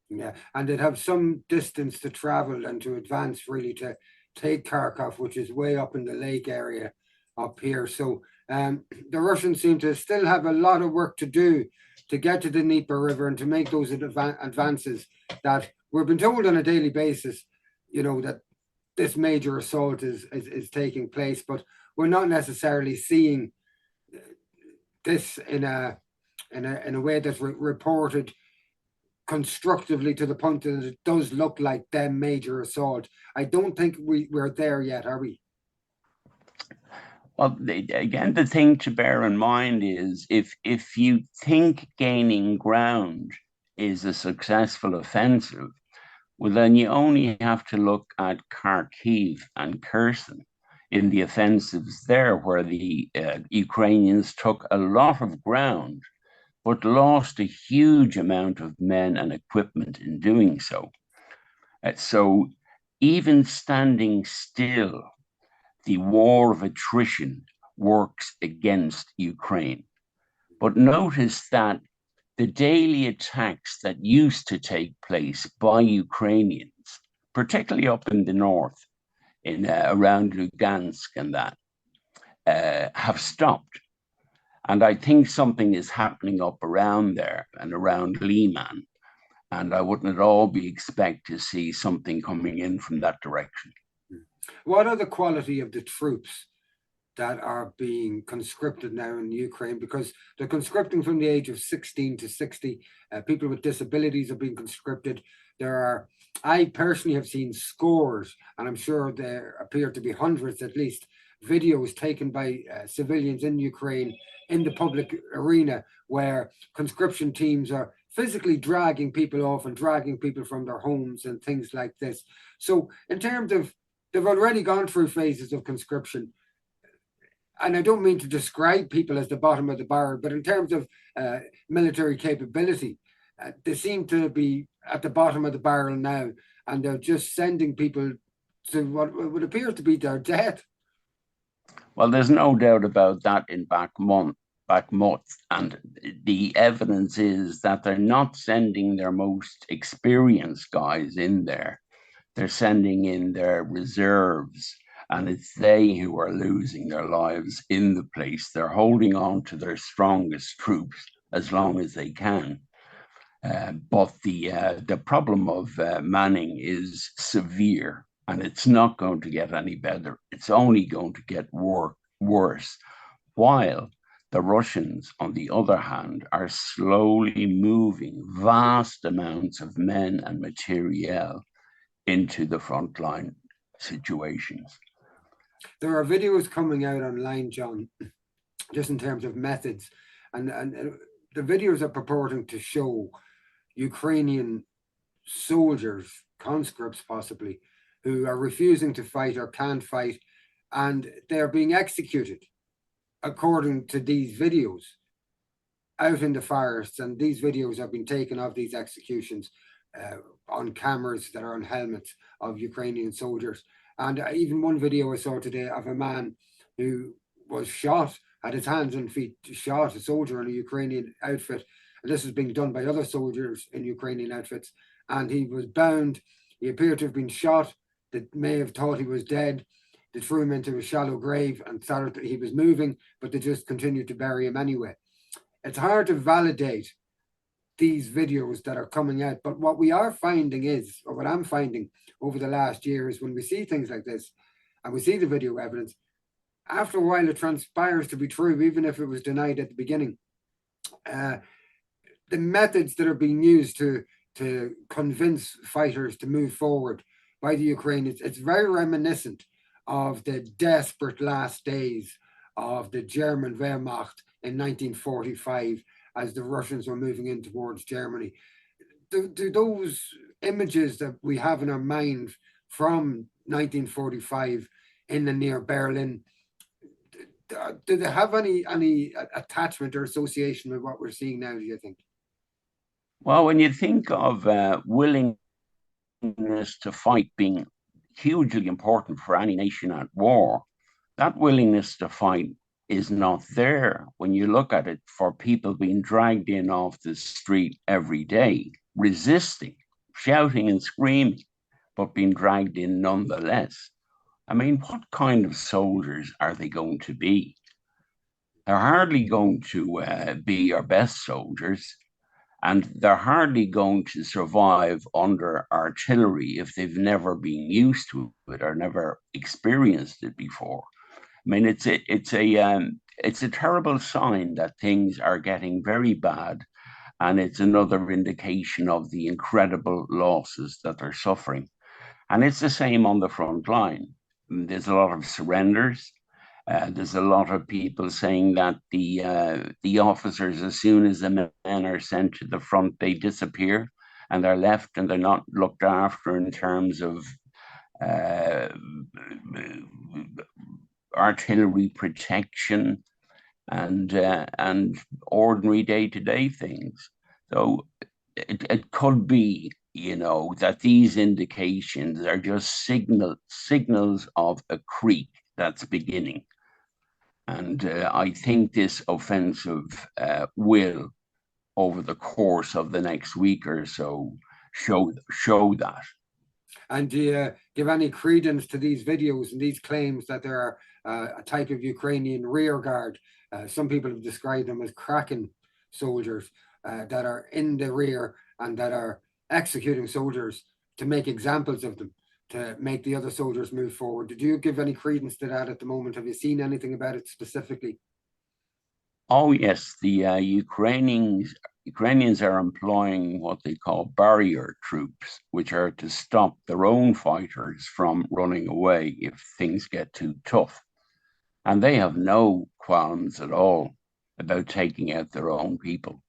Yeah, and they'd have some distance to travel and to advance really to take Kharkov, which is way up in the lake area up here. So the Russians seem to still have a lot of work to do to get to the Dnieper River and to make those advances that we've been told on a daily basis, you know, that this major assault is taking place, but we're not necessarily seeing this in a way that's reported constructively to the point that it does look like their major assault. I don't think we're there yet, are we? Well, again, the thing to bear in mind is if you think gaining ground is a successful offensive, well, then you only have to look at Kharkiv and Kherson in the offensives there, where the Ukrainians took a lot of ground, but lost a huge amount of men and equipment in doing so. So even standing still, the war of attrition works against Ukraine. But notice that the daily attacks that used to take place by Ukrainians, particularly up in the north, around Lugansk and that, have stopped. And I think something is happening up around there and around Liman. And I wouldn't at all expect to see something coming in from that direction. What are the quality of the troops that are being conscripted now in Ukraine? Because they're conscripting from the age of 16 to 60. People with disabilities are being conscripted. I personally have seen scores, and I'm sure there appear to be hundreds at least, videos taken by civilians in Ukraine in the public arena where conscription teams are physically dragging people off and dragging people from their homes and things like this. So in terms of, they've already gone through phases of conscription, and I don't mean to describe people as the bottom of the barrel, but in terms of military capability, they seem to be at the bottom of the barrel now, and they're just sending people to what would appear to be their death. Well, there's no doubt about that in Bakhmut, and the evidence is that they're not sending their most experienced guys in there. They're sending in their reserves, and it's they who are losing their lives in the place. They're holding on to their strongest troops as long as they can. But the problem of manning is severe, and it's not going to get any better. It's only going to get worse, while the Russians, on the other hand, are slowly moving vast amounts of men and materiel into the frontline situations. There are videos coming out online, John, just in terms of methods, and the videos are purporting to show Ukrainian soldiers, conscripts possibly, who are refusing to fight or can't fight, and they're being executed according to these videos out in the forests. And these videos have been taken of these executions on cameras that are on helmets of Ukrainian soldiers. And even one video I saw today of a man who was shot, had his hands and feet shot, a soldier in a Ukrainian outfit. And this is being done by other soldiers in Ukrainian outfits. And he was bound. He appeared to have been shot. They may have thought he was dead. They threw him into a shallow grave and thought that he was moving, but they just continued to bury him anyway. It's hard to validate these videos that are coming out, but what we are finding is, or what I'm finding over the last year, is when we see things like this and we see the video evidence, after a while it transpires to be true, even if it was denied at the beginning. The methods that are being used to convince fighters to move forward by the Ukraine, it's very reminiscent of the desperate last days of the German Wehrmacht in 1945 as the Russians were moving in towards Germany. Do those images that we have in our mind from 1945 in and near Berlin, do they have any attachment or association with what we're seeing now, do you think? Well, when you think of willingness to fight being hugely important for any nation at war, that willingness to fight is not there when you look at it for people being dragged in off the street every day, resisting, shouting and screaming, but being dragged in nonetheless. I mean, what kind of soldiers are they going to be? They're hardly going to be our best soldiers, and they're hardly going to survive under artillery if they've never been used to it or never experienced it before. I mean, it's a terrible sign that things are getting very bad, and it's another indication of the incredible losses that they're suffering. And it's the same on the front line. There's a lot of surrenders. There's a lot of people saying that the officers, as soon as the men are sent to the front, they disappear and they're left and they're not looked after in terms of artillery protection and ordinary day-to-day things. So it could be, that these indications are just signals of a creek that's beginning. And I think this offensive will, over the course of the next week or so, show that. And do you give any credence to these videos and these claims that there are a type of Ukrainian rear guard? Some people have described them as Kraken soldiers that are in the rear and that are executing soldiers to make examples of them, to make the other soldiers move forward. Did you give any credence to that at the moment? Have you seen anything about it specifically? Oh, yes. The Ukrainians are employing what they call barrier troops, which are to stop their own fighters from running away if things get too tough. And they have no qualms at all about taking out their own people.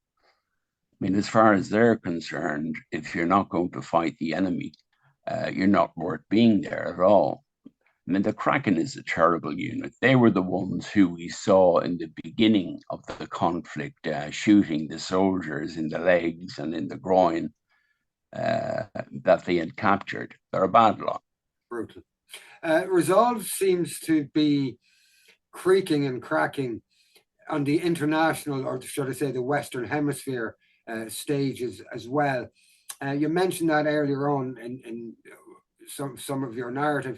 I mean, as far as they're concerned, if you're not going to fight the enemy, you're not worth being there at all. I mean, the Kraken is a terrible unit. They were the ones who we saw in the beginning of the conflict, shooting the soldiers in the legs and in the groin that they had captured. They're a bad lot. Brutal. Resolve seems to be creaking and cracking on the international, or should I say the Western Hemisphere stages as well. You mentioned that earlier on in some of your narrative.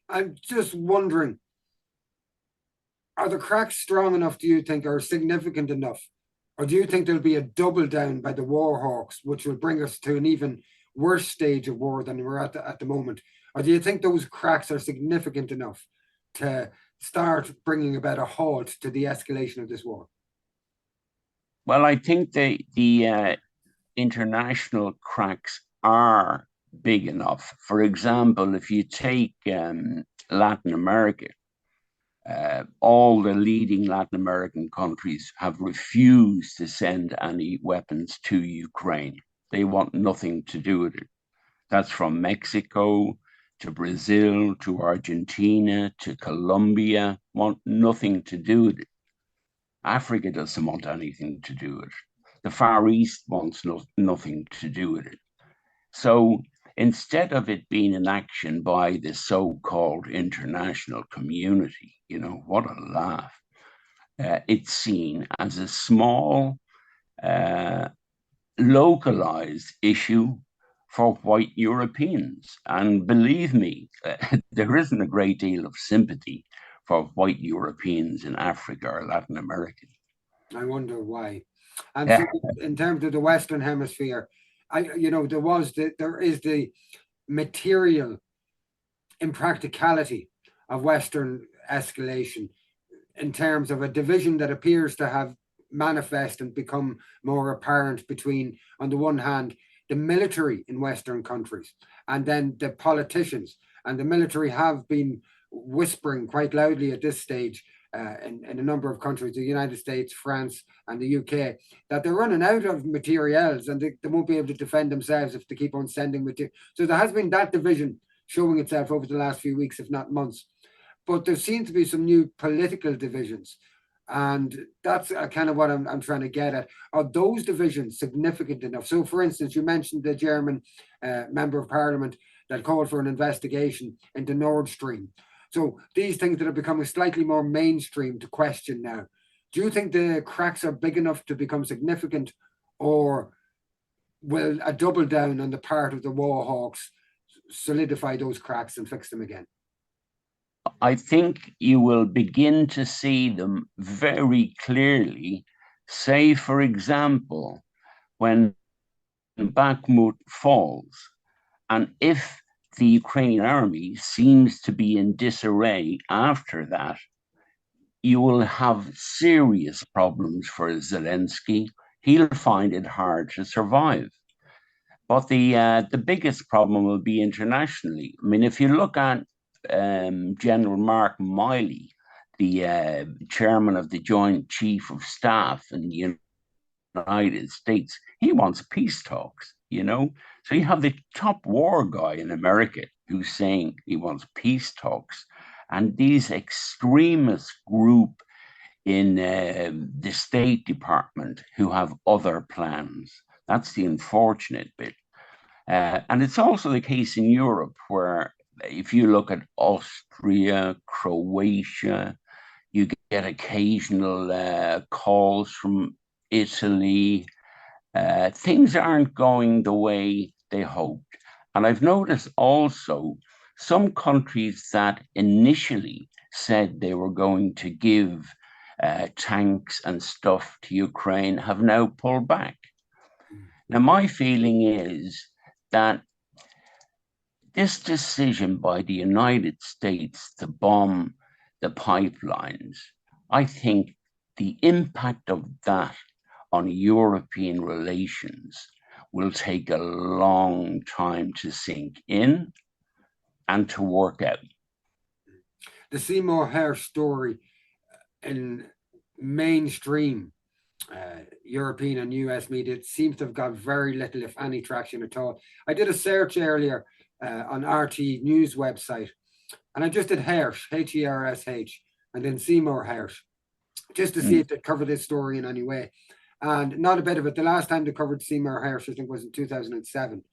I'm just wondering, are the cracks strong enough, do you think, or significant enough? Or do you think there'll be a double down by the war hawks, which will bring us to an even worse stage of war than we're at the moment? Or do you think those cracks are significant enough to start bringing about a halt to the escalation of this war? Well, I think the international cracks are big enough. For example, if you take Latin America, all the leading Latin American countries have refused to send any weapons to Ukraine. They want nothing to do with it. That's from Mexico to Brazil to Argentina to Colombia, want nothing to do with it. Africa doesn't want anything to do with it. The Far East wants nothing to do with it. So instead of it being an action by the so-called international community, what a laugh, it's seen as a small, localized issue for white Europeans. And believe me, there isn't a great deal of sympathy for white Europeans in Africa or Latin America. I wonder why. And so in terms of the Western Hemisphere, there is the material impracticality of Western escalation. in terms of a division that appears to have manifest and become more apparent between, on the one hand, the military in Western countries and then the politicians. And the military have been whispering quite loudly at this stage in a number of countries, the United States, France, and the UK, that they're running out of materials and they won't be able to defend themselves if they keep on sending material. So there has been that division showing itself over the last few weeks, if not months. But there seem to be some new political divisions. And that's kind of what I'm trying to get at. Are those divisions significant enough? So, for instance, you mentioned the German member of parliament that called for an investigation into Nord Stream. So these things that are becoming slightly more mainstream to question now. Do you think the cracks are big enough to become significant, or will a double down on the part of the war hawks solidify those cracks and fix them again? I think you will begin to see them very clearly, say, for example, when Bakhmut falls, and if the Ukrainian army seems to be in disarray after that, you will have serious problems for Zelensky. He'll find it hard to survive. But the biggest problem will be internationally. I mean, if you look at General Mark Milley, the chairman of the Joint Chief of Staff in the United States, he wants peace talks, you know? So you have the top war guy in America who's saying he wants peace talks. And these extremist group in the State Department who have other plans. That's the unfortunate bit. And it's also the case in Europe, where if you look at Austria, Croatia, you get occasional calls from Italy. Things aren't going the way they hoped. And I've noticed also some countries that initially said they were going to give tanks and stuff to Ukraine have now pulled back. Now, my feeling is that this decision by the United States to bomb the pipelines, I think the impact of that on European relations will take a long time to sink in and to work out. The Seymour Hersh story in mainstream European and US media, it seems to have got very little, if any, traction at all. I did a search earlier on RT News website, and I just did Hersh, Hersh, and then Seymour Hersh, just to see if they covered this story in any way. And not a bit of it. The last time they covered Seymour Hersh, I think, was in 2007,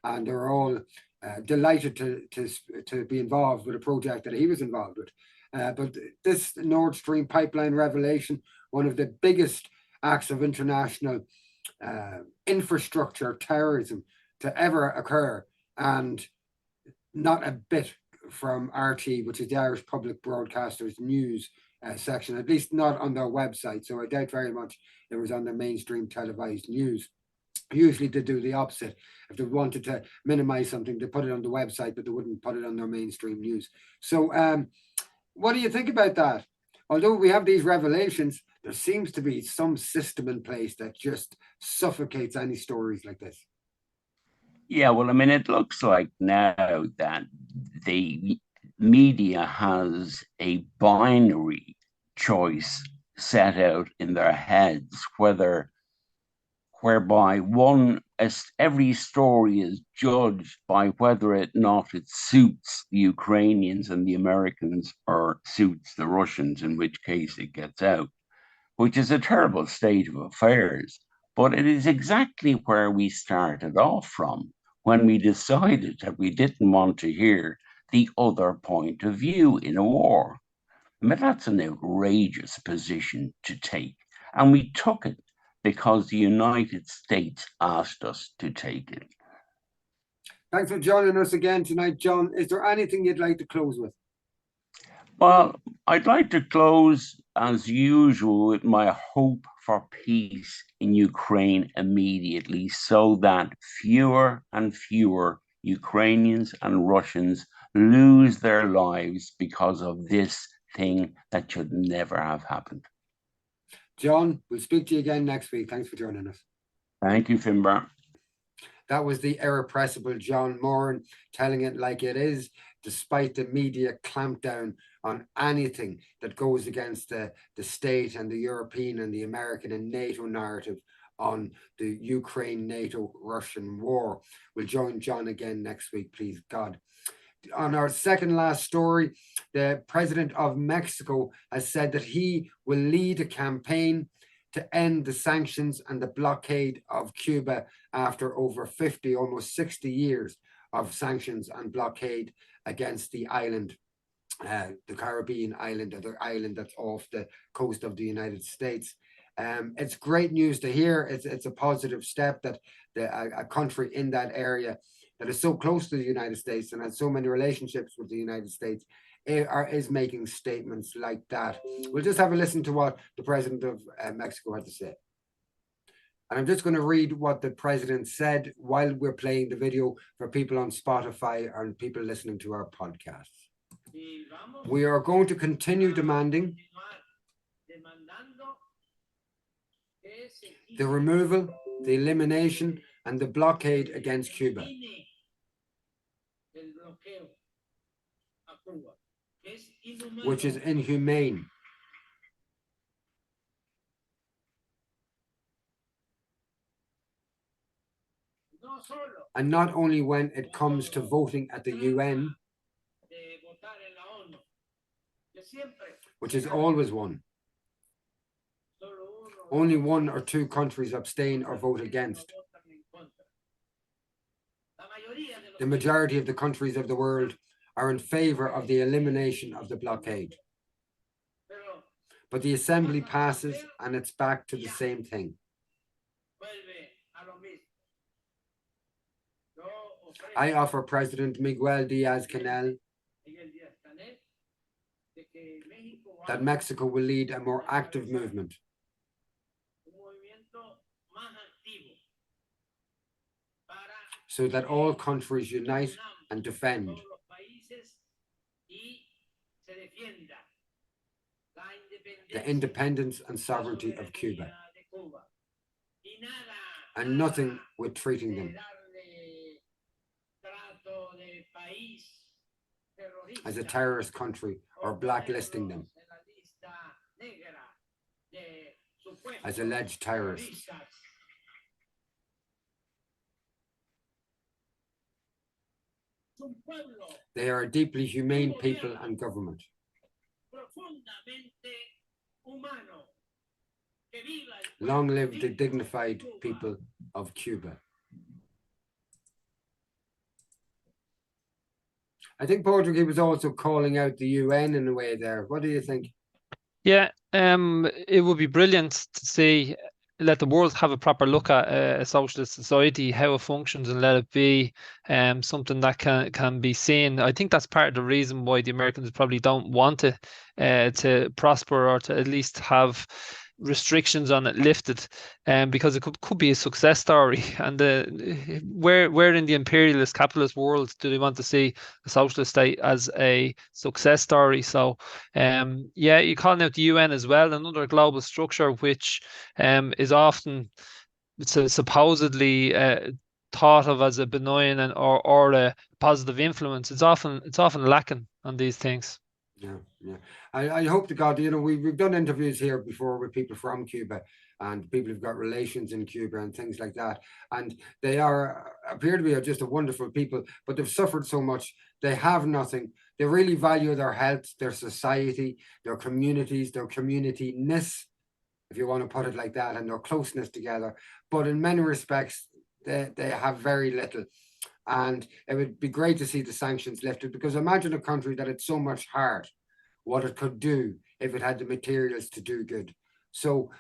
and they were all delighted to be involved with a project that he was involved with. But this Nord Stream pipeline revelation, one of the biggest acts of international infrastructure terrorism to ever occur, and not a bit from RT, which is the Irish Public Broadcasters News section, at least not on their website. So I doubt very much it was on their mainstream televised news. Usually they do the opposite. If they wanted to minimize something, they put it on the website, but they wouldn't put it on their mainstream news. So what do you think about that? Although we have these revelations, there seems to be some system in place that just suffocates any stories like this. Yeah, well, I mean, it looks like now that the media has a binary choice set out in their heads, whereby every story is judged by whether or not it suits the Ukrainians and the Americans or suits the Russians, in which case it gets out, which is a terrible state of affairs. But it is exactly where we started off from when we decided that we didn't want to hear the other point of view in a war. I mean, that's an outrageous position to take. And we took it because the United States asked us to take it. Thanks for joining us again tonight, John. Is there anything you'd like to close with? Well, I'd like to close, as usual, with my hope for peace in Ukraine immediately, so that fewer and fewer Ukrainians and Russians lose their lives because of this thing that should never have happened. John, we'll speak to you again next week. Thanks for joining us. Thank you, Finbar. That was the irrepressible John Moran telling it like it is, despite the media clampdown on anything that goes against the state and the European and the American and NATO narrative on the Ukraine, NATO, Russian war. We'll join John again next week, please God. On our second last story, the president of Mexico has said that he will lead a campaign to end the sanctions and the blockade of Cuba after over 50, almost 60 years of sanctions and blockade against the island, the Caribbean island, or the island that's off the coast of the United States. It's great news to hear. It's a positive step that a country in that area that is so close to the United States and has so many relationships with the United States is making statements like that. We'll just have a listen to what the president of Mexico had to say. And I'm just going to read what the president said while we're playing the video for people on Spotify and people listening to our podcasts. We are going to continue demanding the removal, the elimination, and the blockade against Cuba, which is inhumane. And not only when it comes to voting at the UN, which is always one. Only one or two countries abstain or vote against. The majority of the countries of the world are in favor of the elimination of the blockade. But the assembly passes and it's back to the same thing. I offer President Miguel Diaz-Canel that Mexico will lead a more active movement so that all countries unite and defend the independence and sovereignty of Cuba, and nothing with treating them as a terrorist country or blacklisting them as alleged terrorists. They are a deeply humane people and government. Long live the dignified people of Cuba. I think Padraig was also calling out the UN in a way there. What do you think? Yeah, it would be brilliant to see, let the world have a proper look at a socialist society, how it functions, and let it be something that can be seen. I think that's part of the reason why the Americans probably don't want it to prosper, or to at least have restrictions on it lifted, because it could be a success story. And where in the imperialist capitalist world do they want to see a socialist state as a success story? So yeah, you're calling out the UN as well, another global structure which is often supposedly thought of as a benign or a positive influence. It's often lacking on these things. Yeah. I hope to God, we've done interviews here before with people from Cuba and people who've got relations in Cuba and things like that. And they appear to be just a wonderful people, but they've suffered so much. They have nothing. They really value their health, their society, their communities, their community-ness, if you want to put it like that, and their closeness together. But in many respects, they have very little. And it would be great to see the sanctions lifted, because imagine a country that had so much heart, what it could do if it had the materials to do good. So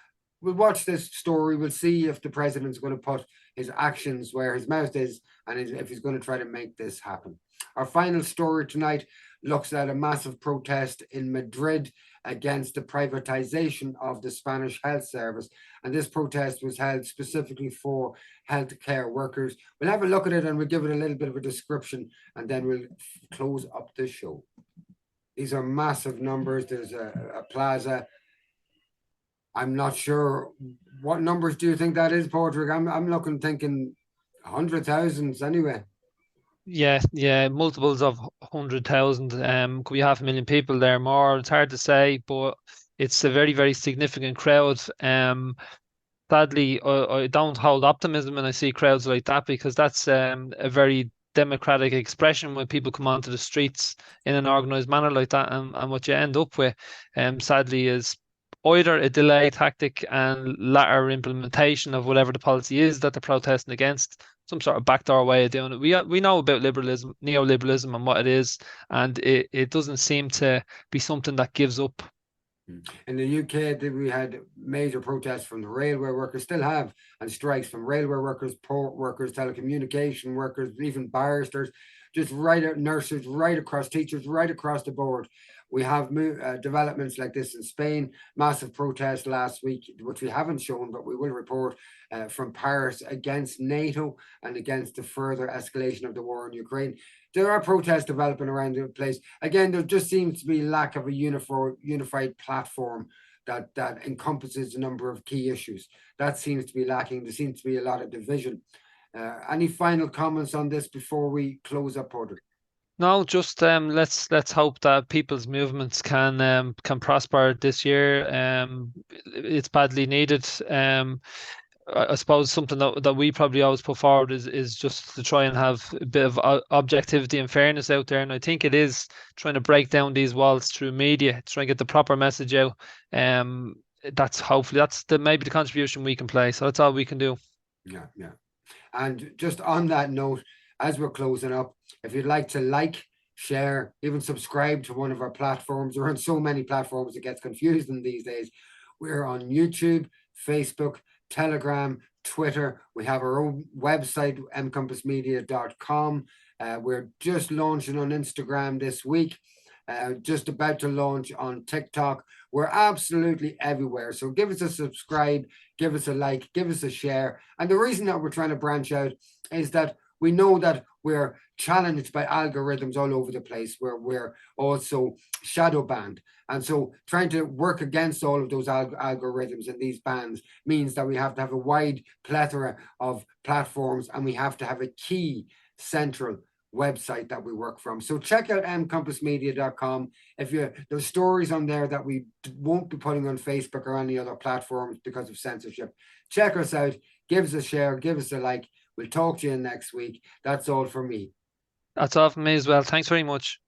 we'll watch this story. We'll see if the president's going to put his actions where his mouth is, and if he's going to try to make this happen. Our final story tonight looks at a massive protest in Madrid against the privatization of the Spanish health service. And this protest was held specifically for healthcare workers. We'll have a look at it and we'll give it a little bit of a description, and then we'll close up the show. These are massive numbers. There's a plaza. I'm not sure what numbers do you think that is, Padraig? I'm thinking 100,000s anyway. Yeah, multiples of 100,000. Could be 500,000 people there more. It's hard to say, but it's a very, very significant crowd. Sadly, I don't hold optimism when I see crowds like that, because that's a very democratic expression when people come onto the streets in an organised manner like that. And what you end up with, sadly, is either a delay tactic and latter implementation of whatever the policy is that they're protesting against, some sort of backdoor way of doing it. We know about liberalism, neoliberalism, and what it is, and it doesn't seem to be something that gives up. In the UK, we had major protests from the railway workers, still have, and strikes from railway workers, port workers, telecommunication workers, even barristers, just nurses, right across, teachers, right across the board. We have developments like this in Spain, massive protest last week, which we haven't shown, but we will report, from Paris against NATO and against the further escalation of the war in Ukraine. There are protests developing around the place. Again, there just seems to be lack of a unified platform that encompasses a number of key issues. That seems to be lacking. There seems to be a lot of division. Any final comments on this before we close up, Padraig? No, just let's hope that people's movements can prosper this year. It's badly needed. I suppose something that we probably always put forward is just to try and have a bit of objectivity and fairness out there. And I think it is trying to break down these walls through media, trying to get the proper message out. That's maybe the contribution we can play. So that's all we can do. Yeah. And just on that note, as we're closing up, if you'd like to share, even subscribe to one of our platforms. We're on so many platforms, it gets confusing these days. We're on YouTube, Facebook, Telegram, Twitter. We have our own website, mcompassmedia.com. We're just launching on Instagram this week, just about to launch on TikTok. We're absolutely everywhere. So give us a subscribe, give us a like, give us a share. And the reason that we're trying to branch out is that we know that we're challenged by algorithms all over the place, where we're also shadow banned. And so trying to work against all of those algorithms and these bans means that we have to have a wide plethora of platforms, and we have to have a key central website that we work from. So check out mcompassmedia.com. There's stories on there that we won't be putting on Facebook or any other platforms because of censorship. Check us out, give us a share, give us a like. We'll talk to you next week. That's all from me. That's all from me as well. Thanks very much.